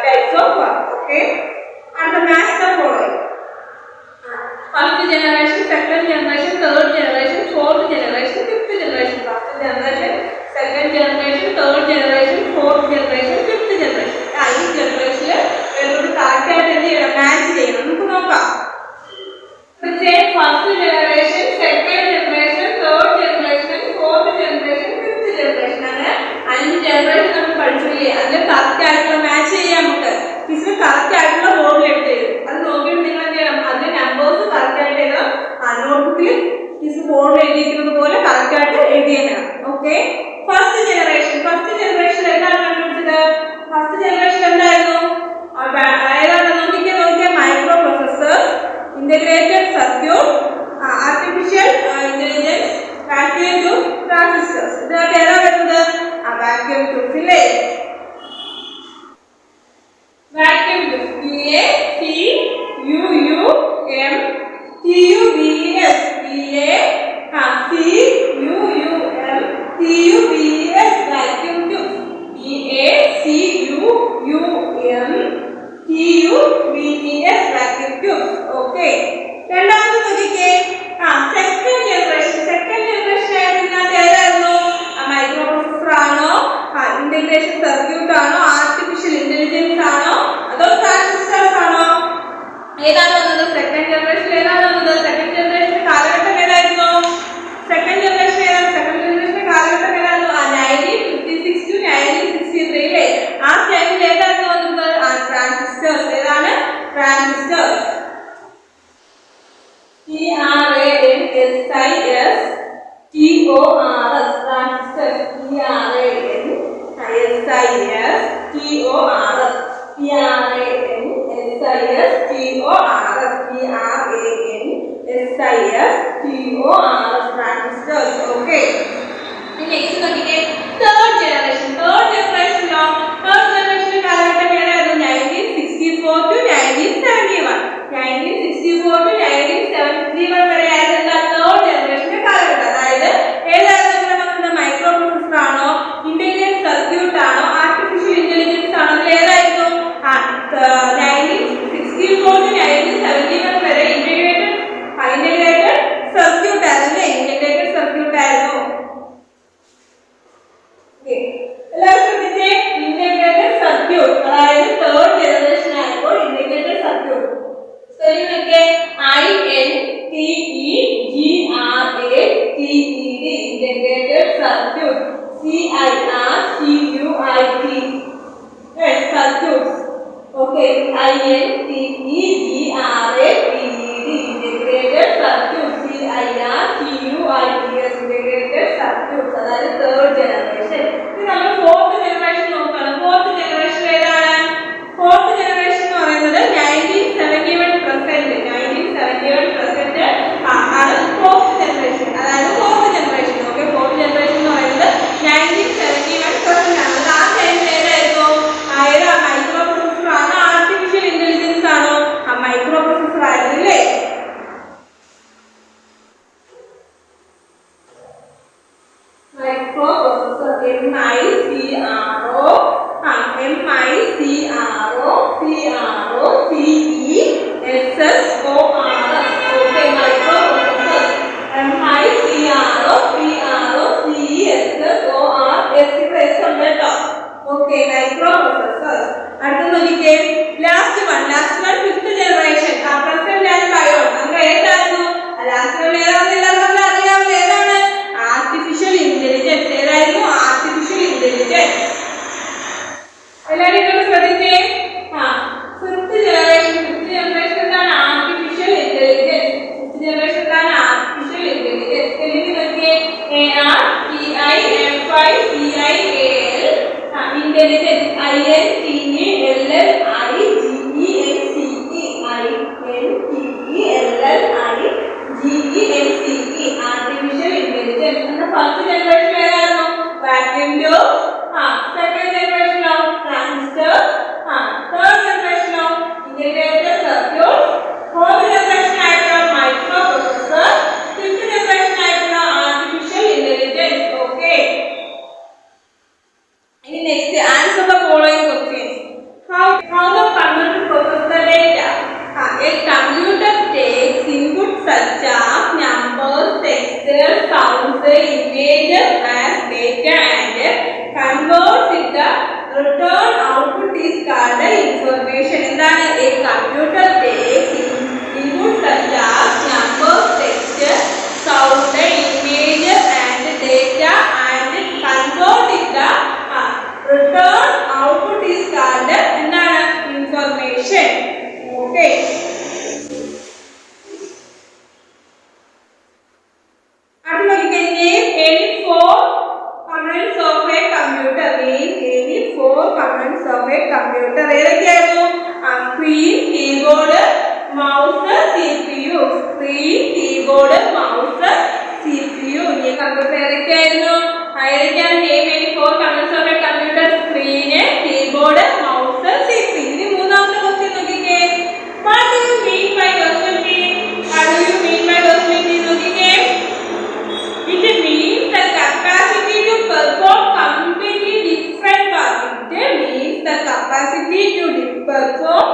types of work. Okay, and the match the following: first generation, second generation, third generation, fourth generation, fifth generation. First generation, second generation, third generation, fourth generation, fifth generation. ഈ ജനറേഷനിൽ correct ആയിട്ട് എന്ത് ചെയ്യണം? Match ചെയ്യണം. നമുക്ക് നോക്കാം. First generation, second generation, third generation, fourth generation, fifth generation. അങ്ങനെ 5 generation നമ്മൾ പഠിച്ചില്ലേ? അതിൽ കറക്റ്റ് ആയിട്ടുള്ള മാച്ച് ചെയ്യാം. നമുക്ക് ഫിസിക്സ് കറക്റ്റ് ആയിട്ടുള്ള ബോർഡിൽ എടുത്ത് തരും. അത് നോക്കിയിട്ട് നിങ്ങൾ എന്ത് ചെയ്യണം? അതിന്റെ നമ്പേഴ്സ് കറക്റ്റ് ആയിട്ട് എഴുതണം. ആ നോട്ട്ബുക്കിൽ ഫിസിക്സ് ബോർഡിൽ എഴുതിയിരിക്കുന്നത് പോലെ കറക്റ്റ് ആയിട്ട് എഴുതിയേക്കണം. ഓക്കെ. ഫസ്റ്റ് ജനറേഷൻ എന്താണ് കണ്ടുപിടിച്ചത്? ഫസ്റ്റ് ജനറേഷൻ എന്തായിരുന്നു? ഏതാണ്? നോക്കിയാൽ micro processors, integrated circuit, artificial intelligence, vacuum tube, transistors. ഇതിനകത്ത് ഏതാ വരുന്നത്? vacuum tube ഇല്ലേ? vacuum tube, VACUUM TUBES. TORs, transistors. Okay. Next നോക്കിക്കേ third generation ലോ third generation കാലഘട്ടം ഏതായിരുന്നു 1964 to 1971 1964 to 1971 വരെ ആയിരുന്നു third generation കാലഘട്ടം അതായത് ഏതായിരുന്നു നമ്മുടെ മൈക്രോ പ്രോസസർ ആണോ ഇന്റഗ്രേറ്റഡ് സർക്യൂട്ട് ആണോ ആർട്ടിഫിഷ്യൽ ഇന്റലിജൻസ് ആണോ അതിൽ ഏതായിരുന്നു 1964 to 1971 വരെ ഇന്റഗ്രേറ്റഡ് സർക്യൂട്ട് ആയിരുന്നു ഇന്റഗ്രേറ്റഡ് സർക്യൂട്ട് ആയിരുന്നു എല്ലാവരും ശ്രദ്ധിച്ചേ ഇന്റഗ്രേറ്റഡ് സർക്യൂട്ട് അതായത് തേർഡ് ജനറേഷൻ ആയപ്പോൾ ഇന്റഗ്രേറ്റഡ് സർക്യൂട്ട് സ്പെല്ലിംഗ് ഒക്കെ INTEGRATED integrated circuit CIRCUIT circuits okay INTEGRATED integrated circuit CIRCUIT integrated circuits അതായത് തേർഡ് ജനറേഷൻ ഇനി നമ്മൾ ഫോർത്ത് ജനറേഷൻ നോക്കണം ഫോർത്ത് ജനറേഷൻ ഏതാണ് ഫോർത്ത് ജനറേഷൻ എന്ന് പറയുന്നത് 1971 പ്രസന്റ് ആണ് ഫോർത്ത് ജനറേഷൻ അതായത് fourth generation okay fourth generation എന്ന് പറയുന്നത് 1971 പ്രസന്റ് ആണ് അത് ആ ടൈമിൽ ഏതായിരുന്നു മൈക്രോ പ്രോസസർ ആണോ ആർട്ടിഫിഷ്യൽ ഇന്റലിജൻസ് ആണോ മൈക്രോ പ്രോസസർ ആയിരുന്നു അല്ലേ microprocessor okay microprocessors അടുത്ത നോക്കിക്കേ last one fifth generation present and bion നമുക്ക് ഏതായിരുന്നു ലാസ്റ്റ് വൺ ഏതാണെന്ന് എല്ലാവർക്കും അറിയാമല്ലോ ഏതാണ് ആർട്ടിഫിഷ്യൽ ഇന്റലിജൻസ് ഏതായിരുന്നു ആർട്ടിഫിഷ്യൽ ഇന്റലിജൻസ് എല്ലാവരും ഇങ്ങോട്ട് ശ്രദ്ധിച്ചേ ഫിഫ്ത്ത് ജനറേഷൻ എന്താണ് ആർട്ടിഫിഷ്യൽ ഇന്റലിജൻസ് ഫിഫ്ത്ത് ജനറേഷൻ എന്താണ് ആർട്ടിഫിഷ്യൽ ഇന്റലിജൻസ് സ്പെല്ലിംഗ് നോക്കിയേ ARTIFICIAL intelligence INTELLIGENCE artificial intelligence എന്ന ഫസ്റ്റ് ജനറേഷൻ ഏതായിരുന്നു വാക്യൂം ട്യൂബ് സെക്കൻഡ് ജനറേഷനോ ട്രാൻസിസ്റ്റർ തേർഡ് ജനറേഷനോ ഇന്റഗ്രേറ്റഡ് സർക്യൂട്ട് ഫോർത്ത് ജനറേഷൻ ആയിട്ടുള്ള മൈക്രോ പ്രോസസർ ഫിഫ്ത്ത് ജനറേഷൻ ആയിട്ടുള്ള ആർട്ടിഫിഷ്യൽ ഇന്റലിജൻസ് ഓക്കെ ഇനി next answer the following questions how the computer processes the data a computer takes input such as numbers textures sounds images as data and converts it the return output is called information എന്താണ് a computer takes input such as numbers textures sounds images and data and converts it the return output is called എന്താണ് information okay അടുത്ത നോക്കിക്കേ name any four components of a computer name any four components of a computer ഏതൊക്കെയായിരുന്നു screen keyboard mouse CPU screen keyboard mouse CPU ഈ computer ഏതൊക്കെയായിരുന്നു ഏതൊക്കെയാണ് name any four components of a computer screen keyboard mouse CPU ഇനി മൂന്നാമത്തെ question നോക്കിക്കേ what do you mean by versatility what do you mean by versatility നോക്കിക്കേ it means the capacity to perform completely different work it means the capacity to perform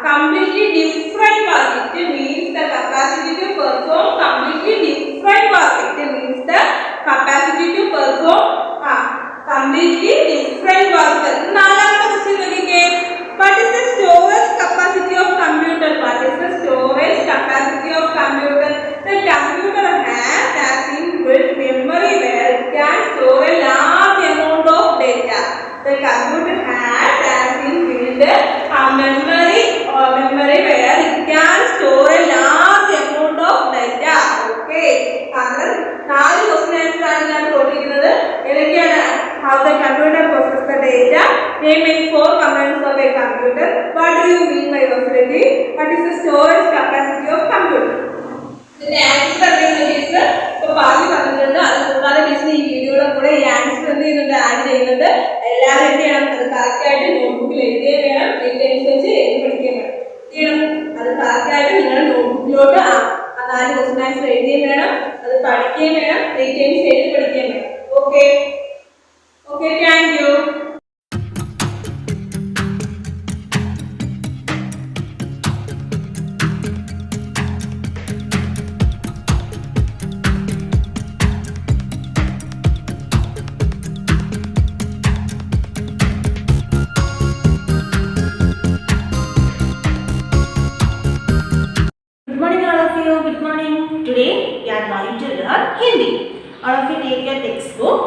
completely different work it means the capacity to perform completely different work it means the capacity to perform completely different work നാലാമത്തെ question നോക്കിക്കേ what is the storage capacity of computer what is the storage capacity of computer the computer has inbuilt memory where it can store a large amount of data the computer has inbuilt memory where it can store a large amount of data okay അങ്ങനെ നാല് question answer ആണ് ഞാൻ കൊടുത്തിരിക്കുന്നത് ഏതൊക്കെയാണ് how the computer processes the data name any four components of a computer what do you mean by versatility what is the storage capacity of computer the answer ഈ answer എന്ത് ചെയ്യുന്നുണ്ട്, add ചെയ്യുന്നുണ്ട്. എല്ലാവരും എന്ത് ചെയ്യണം, അത് കറക്റ്റ് ആയിട്ട് നോട്ട്ബുക്കിൽ എഴുതുകയും വേണം, അനുസരിച്ച് എഴുതി പഠിക്കുകയും വേണം. ചെയ്യണം അത് കറക്റ്റ് ആയിട്ട് നിങ്ങൾ നോട്ട്ബുക്കിലോട്ട് ആ 4 ക്വസ്റ്റ്യൻ ആൻസർ എഴുതുകയും വേണം, അത് പഠിക്കുകയും വേണം, 3 ടൈംസ് എഴുതി പഠിക്കുകയും വേണം. Okay okay, thank U. Good morning. Today we are going to learn Hindi. All of you take your textbook,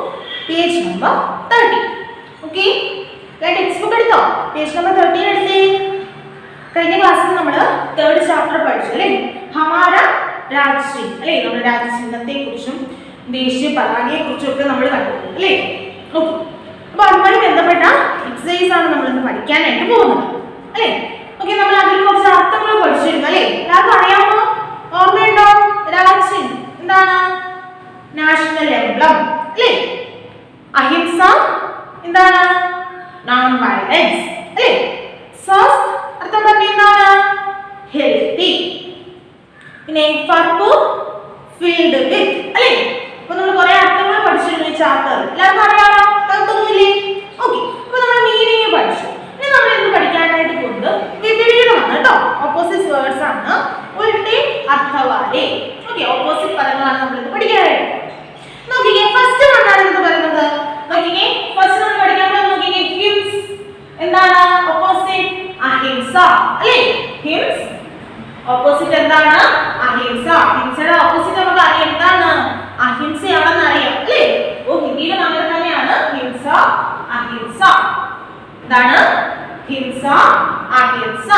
page number 30. Okay? Let textbook എടുത്തോ? Page number 30 എടുത്തേ. കഴിഞ്ഞ ക്ലാസ്സിൽ നമ്മൾ 3rd chapter പഠിച്ചു അല്ലേ? ഹമാര രാജ്ശ്രീ അല്ലേ? നമ്മുടെ രാജ്യചിഹ്നത്തെ കുറിച്ചും ദേശീയ പതാകയെ കുറിച്ചും ഒക്കെ നമ്മൾ കണ്ടു അല്ലേ? ഓക്കെ. അപ്പോൾ അതുമായി ബന്ധപ്പെട്ട എക്സസൈസ് ആണ് നമ്മൾ ഇന്ന് പഠിക്കാനായിട്ട് പോകുന്നത് അല്ലേ? ഓക്കെ, നമ്മൾ അതിൽ കുറച്ച് അർത്ഥങ്ങൾ പഠിച്ചിരുന്നു അല്ലേ? എല്ലാവർക്കും അറിയാമോ? ഓർമ്മയുണ്ടോ? രാജ്യം എന്താണ്? നാഷണൽ എംബ്ലം അല്ലേ? അഹിംസ എന്താണ്? നോൺ വയലൻസ് അല്ലേ? സ്വസ്ഥ അർത്ഥം പറഞ്ഞ എന്താണ്? ഹെൽത്തി. പിന്നെ പർപ്പിൾ ഫീൽഡ് വിത്ത് അല്ലേ? അപ്പൊ നമ്മൾ കുറെ അർത്ഥങ്ങൾ പഠിച്ചിരുന്നു ഈ ചാപ്റ്റർ. എല്ലാവർക്കും അറിയാമോ? അർത്ഥമൊന്നുമില്ലേ? ഓക്കെ, അപ്പൊ നമ്മൾ മീനിങ് പഠിച്ചു. ഇനി നമ്മൾ ഇന്ന് പഠിക്കാനായിട്ട് പോകുന്നത് വിപരീതമാണ് കേട്ടോ. ഓപ്പോസിറ്റ് വേർഡ്സ് ആണ്. ഉൾട്ടെ അർത്ഥവാലെ. ഓക്കെ, ഓപ്പോസിറ്റ് പദങ്ങളാണ് നമ്മൾ ഇന്ന് പഠിക്കാനായിട്ട്. നോക്കിക്കേ, ഫസ്റ്റ് വണ്ണാണ് എന്ന് പറയുന്നത്. നോക്കിക്കേ, ഫസ്റ്റ് നമ്മൾ പഠിക്കാൻ പോകുന്നത് നോക്കിക്കേ, ഹിംസ് എന്താണ്? ഓപ്പോസിറ്റ് അഹിംസ അല്ലേ? ഹിംസ് ഓപ്പോസിറ്റ് എന്താണ്? അഹിംസ. ഹിംസയുടെ ഓപ്പോസിറ്റ് നമുക്ക് അറിയാം എന്താണ്? അഹിംസയാണെന്ന് അറിയാം അല്ലേ? ഓ, ഹിന്ദിയിലും അങ്ങനെ തന്നെയാണ്. ഹിംസ അഹിംസ. എന്താണ്? ഹിംസ അഹിംസ.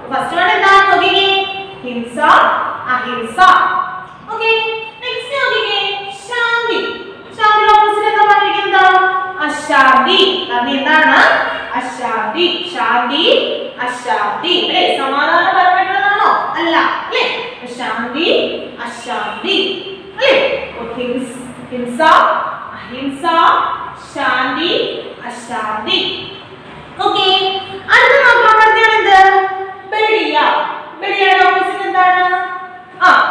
ഫസ്റ്റ് വൺ എന്താണ് നോക്കിക്കേ? ഹിംസ അഹിംസ. ഓക്കേ, നെക്സ്റ്റ് നോക്കിക്കേ, ശാന്തി. ശാന്തിയുടെ ഓപ്പോസിറ്റ് എന്താ പറഞ്ഞിരിക്കുന്നത്? അശാന്തി. കാരണം എന്താണ്? അശാന്തി. ശാന്തി അശാന്തി അല്ലേ? സമാധാനപരമായിട്ടുള്ളതാണോ? അല്ല അല്ലേ? ശാന്തി അശാന്തി അല്ലേ? ഹിംസ അഹിംസ ശാന്തി അശാന്തി. ഓക്കേ, അടുത്ത നോക്കാം. അടുത്തത് ബെഡിയ. ബെഡിയയുടെ ഓപ്പോസിറ്റ് എന്താണ്?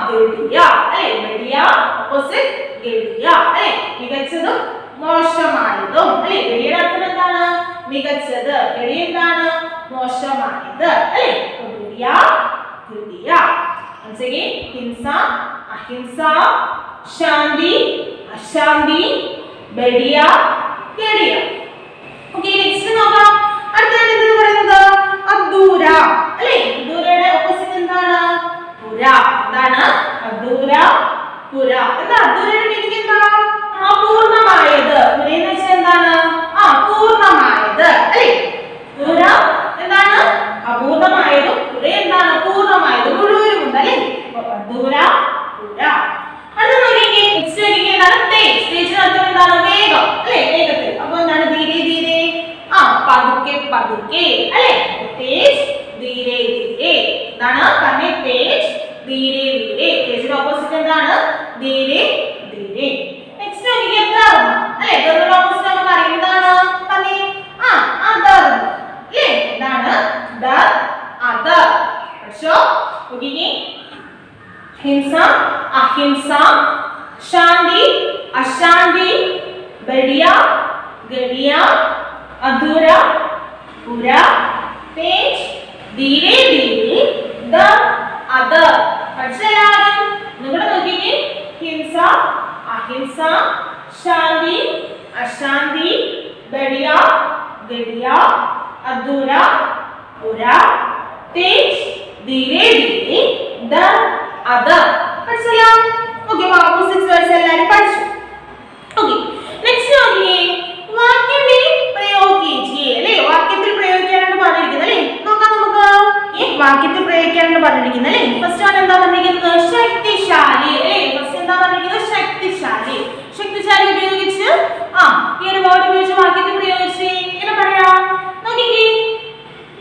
ഗഡിയ അല്ലേ? ബെഡിയ ഓപ്പോസിറ്റ് ഗഡിയ അല്ലേ? മികച്ചതും മോശമായതും അല്ലേ? ബെഡിയയുടെ അർത്ഥം എന്താണ്? മികച്ചത്. ഗഡിയ എന്താണ്? മോശമായത് അല്ലേ? ബെഡിയ ഗഡിയ. once again, ഹിംസ അഹിംസ ശാന്തി അശാന്തി ബെഡിയ ഗഡിയ. ഓക്കേ, നെക്സ്റ്റ് നോക്കാം. അടുത്തത് എന്താണ് പറയുന്നത്? അദൂര അല്ലേ? അദൂരയുടെ ഓപ്പോസിറ്റ് എന്താണ്? പുര. എന്താണ്? അദൂര പുര. എന്താ അദൂരയുടെ മീനിങ് എന്താ? അപൂർണമായത്. പുര എന്ന് വെച്ചാൽ എന്താണ്? പൂർണ്ണമായത് അല്ലേ? പുര എന്താണ്? അപൂർണമായതും പുര എന്താണ്? പൂർണ്ണമായതും മുഴുവനും ഉണ്ട് അല്ലേ? അദൂര പുര. അടുത്ത നോക്കിക്കേ, നെക്സ്റ്റ് നോക്കിക്കേ, എന്താണ്? തേജ്. തേജിന്റെ അർത്ഥം എന്താണ്? വേഗം അല്ലേ? വേഗത്തിൽ. അപ്പോൾ എന്താണ്? ധീരെ ധീരെ പതുക്കെ പതുക്കെ അല്ലേ? തേജ് ധീരെ ധീരെ. എന്താണ് പറഞ്ഞേ? തേജ് ധീരെ ധീരെ. തേജിന്റെ ഓപ്പോസിറ്റ് എന്താണ്? ധീരെ ധീരെ. നെക്സ്റ്റ് നോക്കിക്കേ, ധർമ്മ അല്ലേ? ധർമ്മയുടെ ഓപ്പോസിറ്റ് നമുക്ക് അറിയാം എന്താണ്? പറഞ്ഞേ? അധർമ്മ അല്ലേ? എന്താണ്? ധർ അധർ. പക്ഷോ നോക്കിക്കേ, ഹിംസ അഹിംസ ശാന്തി അശാന്തി ബെഡിയ ഗഡിയ അധൂര പുര തേജ് ധീരെ ധീരെ ധർ അധർ. പഠിച്ചെല്ലാവരും നിങ്ങളുടെ നോക്കിക്കേ, ഹിംസ അഹിംസ ശാന്തി അശാന്തി ബെഡിയ ഗഡിയ അധൂര പുര തേജ് ധീരെ ധീരെ ധർ അധർ. പഠിച്ചല്ലോ? ഓക്കേ, ഓപ്പോസിറ്റ് വേർഡ്സ് എല്ലാവരും പഠിച്ചു. ഓക്കേ, നെക്സ്റ്റ് നോക്കിയേ, വാക്യത്തിൽ പ്രയോഗിക്കുക അല്ലേ? വാക്യത്തിൽ പ്രയോഗിക്കാനാണ് പറഞ്ഞിരിക്കുന്നത് അല്ലേ? നോക്കാം നമുക്ക്. ഈ വാക്യത്തിൽ പ്രയോഗിക്കാനാണ് പറഞ്ഞിരിക്കുന്നത് അല്ലേ? ഫസ്റ്റ് ആണ് എന്താ പറഞ്ഞിരിക്കുന്നത്? ശക്തിശാലി അല്ലേ? ഫസ്റ്റ് എന്താ പറഞ്ഞിരിക്കുന്നത്? ശക്തിശാലി. ശക്തിശാലി ഉപയോഗിച്ച് ഈ ഒരു വേർഡ് ഉപയോഗിച്ച് വാക്യത്തിൽ പ്രയോഗിച്ച് എങ്ങനെ പറയാം? നോക്കിക്കേ,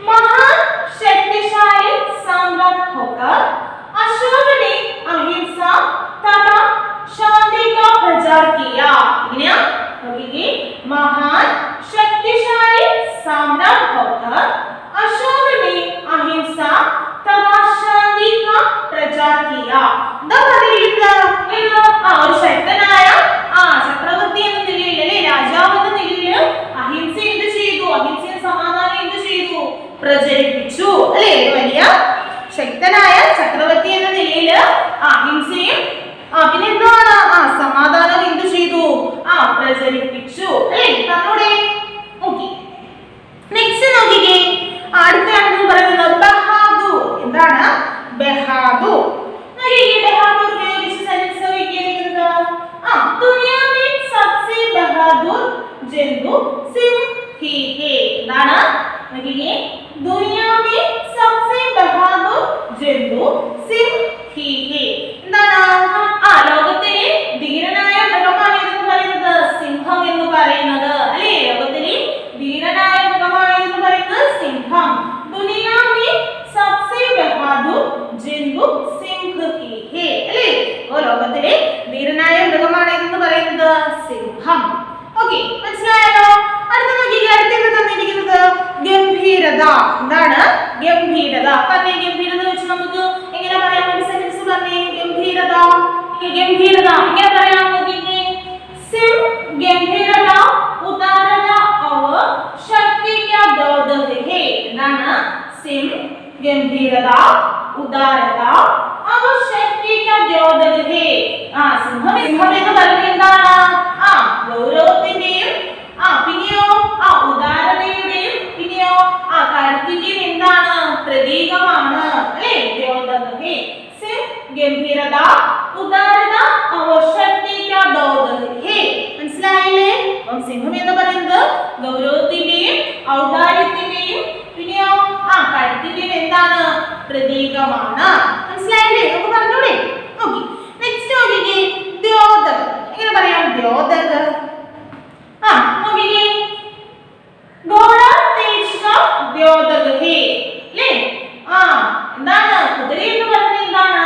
महान शक्तिशाली सम्राट होकर अशोक ने अहिंसा ലോകത്തിലെ ധീരനായ മൃഗമാണ് എന്ന് പറയുന്നത് സിംഹം. ഓക്കെ, മനസ്സിലായല്ലോ? അടുത്ത നോക്കിക്കേ, അടുത്ത തന്നിരിക്കുന്നത് ഗംഭീരത. എന്താണ് ഗംഭീരത? പറഞ്ഞേ, ഗംഭീരത വെച്ച് നമുക്ക് എങ്ങനെ പറയാം? ഒരു സെന്റൻസ് പറഞ്ഞേ, ഗംഭീരത. ഗംഭീരത എങ്ങനെ പറയാം നോക്കിക്കേ? सिम गंभीरता उदारता और शक्ति का द्योतक है. എന്താണ് सिम गंभीरता उदारता और शक्ति का द्योतक है. സിംഹം എന്ന് പറയുന്നത് എന്താണ്? ഗൗരവത്തിന്റെയും പിന്നെയോ ഉദാരതയുടെയും പിന്നെയോ കരുത്തിന്റെയും എന്താണ് പ്രതീകമാണ് അല്ലേ? द्योतक है. सिम गंभीरता उदारता और शक्ति का द्योतक है. മനസ്സിലായില്ലേ? അപ്പം സിംഹം എന്ന് പറയുന്നത് ഗൗരവത്തിന്റെയും ഔദാര്യത്തിന്റെയും പിന്നെയോ കരുത്തിന്റെയും എന്താണ് പ്രതീകമാണ്. മനസ്സിലായില്ലേ? നമുക്ക് പറഞ്ഞൂടെ? ഓക്കെ, നെക്സ്റ്റ് നോക്കിക്കേ, ദ്യോതക. എങ്ങനെ പറയാം ദ്യോതക? നോക്കിക്കേ, घोड़ा तेज का द्योतक है. അല്ലേ? എന്താണ് കുതിര എന്ന് പറയുന്നത്? എന്താണ്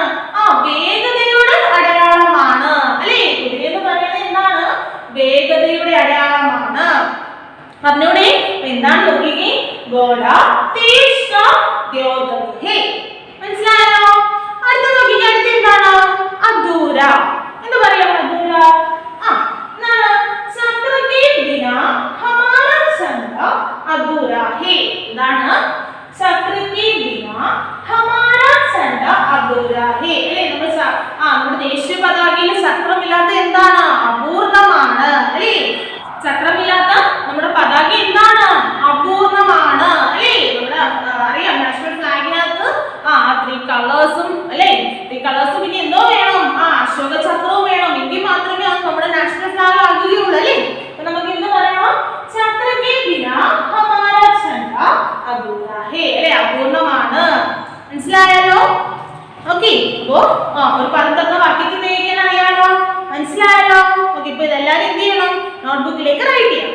വേഗതയുടെ അടയാളമാണ് അല്ലേ? കുതിര എന്ന് പറയുന്നത് എന്താണ്? വേഗതയുടെ അടയാളമാണ്. പറഞ്ഞൂടെ? എന്താണ് നോക്കിക്കേ, घोड़ा तेज का द्योतक है. മനസ്സിലായോ? അടുത്ത നോക്കിക്കേ, അടുത്ത എന്താണ്? അധൂര എന്ന് പറയാം. അധൂര എന്താണ്? ചക്ര के बिना हमारा चंदा अधूरा है. എന്താണ്? ചക്ര के बिना हमारा चंदा अधूरा है. അല്ലേ? നമ്മുടെ ദേശീയ പതാകയിൽ ചക്രമില്ലാത്ത എന്താണ്? അപൂർണമാണ് അല്ലേ? ചക്രമില്ലാത്ത നമ്മുടെ പതാക എന്താണ്? അപൂർണമാണ് അല്ലേ? നമ്മുടെ അറിയാം, നാഷണൽ ഫ്ലാഗിനകത്ത് 3 കളേഴ്സും അല്ലേ? 3 കളേഴ്സും പിന്നെ എന്തോ വേണം? അശോക ചക്രവും വേണം. എങ്കിൽ മാത്രമേ അത് നമ്മുടെ നാഷണൽ ഫ്ലാഗ് ആകുകയുള്ളൂ അല്ലേ? അപ്പൊ നമുക്ക് എന്ത് പറയണം? ചക്ര के बिना हमारा चंदा अधूरा है അല്ലേ? അപൂർണമാണ്. മനസ്സിലായല്ലോ? ഓക്കെ, അപ്പോ ഒരു പദം തന്ന വാക്യത്തിൽ ഉപയോഗിക്കാൻ അറിയാമല്ലോ? മനസ്സിലായല്ലോ? ഓക്കെ, ഇപ്പൊ ഇതെല്ലാരും എന്ത് ചെയ്യണം? നോട്ട്ബുക്കിലേക്ക് റൈറ്റ് ചെയ്യണം.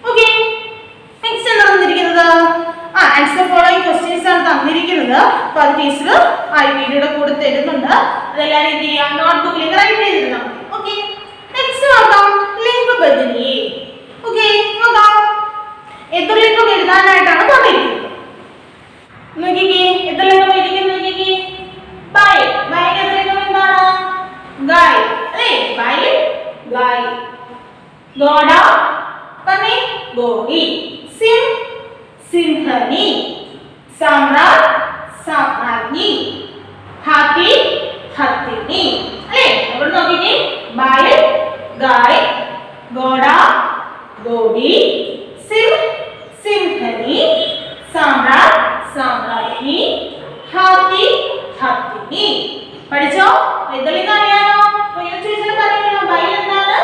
ഓക്കെ, നെക്സ്റ്റ് എന്താ തന്നിരിക്കുന്നത്? ആൻസർ ഫോളോയിങ് ക്വസ്റ്റ്യൻസ് ആണ് തന്നിരിക്കുന്നത്. അപ്പൊ അത് ടീച്ചർ ഈ വീഡിയോയുടെ കൂടെ തരുന്നുണ്ട്. അതെല്ലാരും എന്ത് ചെയ്യാം? നോട്ട്ബുക്കിലേക്ക് റൈറ്റ് ചെയ്തിരുന്നാൽ മതി. ഓക്കെ, നെക്സ്റ്റ് നോക്കാം, ലിംഗ ബദലി. ഓക്കെ, നോക്കാം, എതിർലിംഗം എഴുതാനായിട്ടാണ് പറഞ്ഞിരിക്കുന്നത്. നോക്കിക്കേ, എതിർലിംഗം എഴുതിക്കുന്നത് നോക്കിക്കേ, ബൈ. ബൈയുടെ എതിർലിംഗം എന്താണ്? ഗായ് അല്ലേ? ബൈ ഗായ്. घोड़ा പറഞ്ഞേ, घोड़ी. सिम सिंहनी. सम्राट सम्राज्ञी. हाथी हथिनी അല്ലേ? അപ്പോൾ നോക്കിക്കേ, ബൈ ഗായ്, घोड़ा घोड़ी, सिम सिंहनी, सम्राट सम्राज्ञी, हाथी हथिनी. പഠിച്ചോ? എതിർലിംഗം അറിയാമോ? ചോദിച്ചാൽ പറയുമല്ലോ, ബൈ എന്താണ്?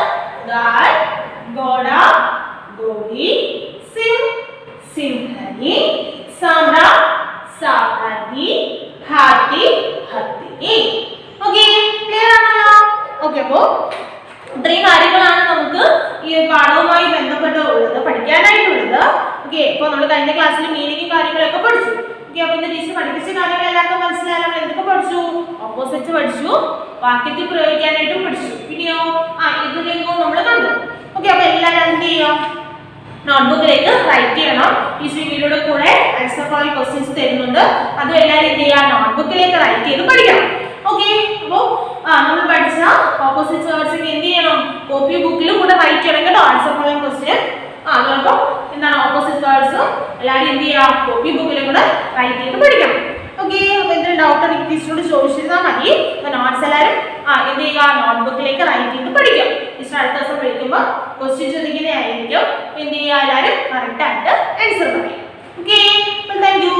गाय, घोड़ा, घोड़ी, सिंह सिंहनी, सम्राट सम्राज्ञी, हाथी हथिनी. ഓക്കേ, ക്ലിയർ ആണല്ലോ? ഓക്കേ, അപ്പോൾ ഇത്രയും കാര്യങ്ങളാണ് നമുക്ക് ഈ പാഠവുമായി ബന്ധപ്പെട്ടുള്ളത് പഠിക്കാനായിട്ടുള്ളത്. ഓക്കേ, അപ്പോൾ നമ്മൾ കഴിഞ്ഞ ക്ലാസ്സിൽ മീനിങ്ങും കാര്യങ്ങളൊക്കെ പഠിച്ചു. ഓക്കേ, അപ്പോൾ ഇന്ന് ടീച്ചർ പഠിപ്പിച്ച കാര്യങ്ങൾ എല്ലാവർക്കും മനസ്സിലായാലും നമ്മൾ എന്തൊക്കെ പഠിച്ചു? ഓപ്പോസിറ്റ് പഠിച്ചു, വാക്യത്തിൽ പ്രയോഗിക്കാനായിട്ടും പഠിച്ചു. പിന്നെയോ എതിർലിംഗവും നമ്മൾ കണ്ടു. ഓക്കേ, അപ്പോൾ എല്ലാവരും എന്ത് ചെയ്യാം? നോട്ട്ബുക്കിലേക്ക് റൈറ്റ് ചെയ്യണം. ടീച്ചർ വീഡിയോയുടെ കൂടെ ആൻസർ ഫോളോയിങ് ക്വസ്റ്റ്യൻസ് തരുന്നുണ്ട്. അതും എല്ലാവരും എന്ത് ചെയ്യുക? നോട്ട്ബുക്കിലേക്ക് റൈറ്റ് ചെയ്ത് പഠിക്കണം. ഓക്കേ, അപ്പോൾ നമ്മൾ പഠിച്ച ഓപ്പോസിറ്റ് വേർഡ്സ് എന്ത് ചെയ്യണം? കോപ്പി ബുക്കിലും കൂടെ റൈറ്റ് ചെയ്യണം കേട്ടോ. ആൻസർ ഫോളോയിങ് ക്വസ്റ്റ്യൻ അതോടൊപ്പം എന്താണ് ഓപ്പോസിറ്റ് വേർഡ്സ് എല്ലാവരും എന്ത് ചെയ്യുക? കോപ്പി ബുക്കിലും കൂടെ റൈറ്റ് ചെയ്ത് പഠിക്കണം. ഓക്കേ, അപ്പോൾ എന്തെങ്കിലും ഡൗട്ട് ഉണ്ടെങ്കിൽ ടീച്ചറോട് ചോദിച്ചിരുന്നാൽ മതി. അപ്പോൾ നോട്ട്സ് എല്ലാവരും എന്ത് ചെയ്യുക? നോട്ട്ബുക്കിലേക്ക് റൈറ്റ് ചെയ്ത് പഠിക്കാം. ടീച്ചർ അടുത്ത ദിവസം വിളിക്കുമ്പോൾ ക്വസ്റ്റ്യൻ ചോദിക്കുന്നതായിരിക്കും. എന്ത് ചെയ്യുക? എല്ലാവരും കറക്റ്റ് ആയിട്ട് ആൻസർ പറയാം. ഓക്കേ, അപ്പോൾ താങ്ക് യു.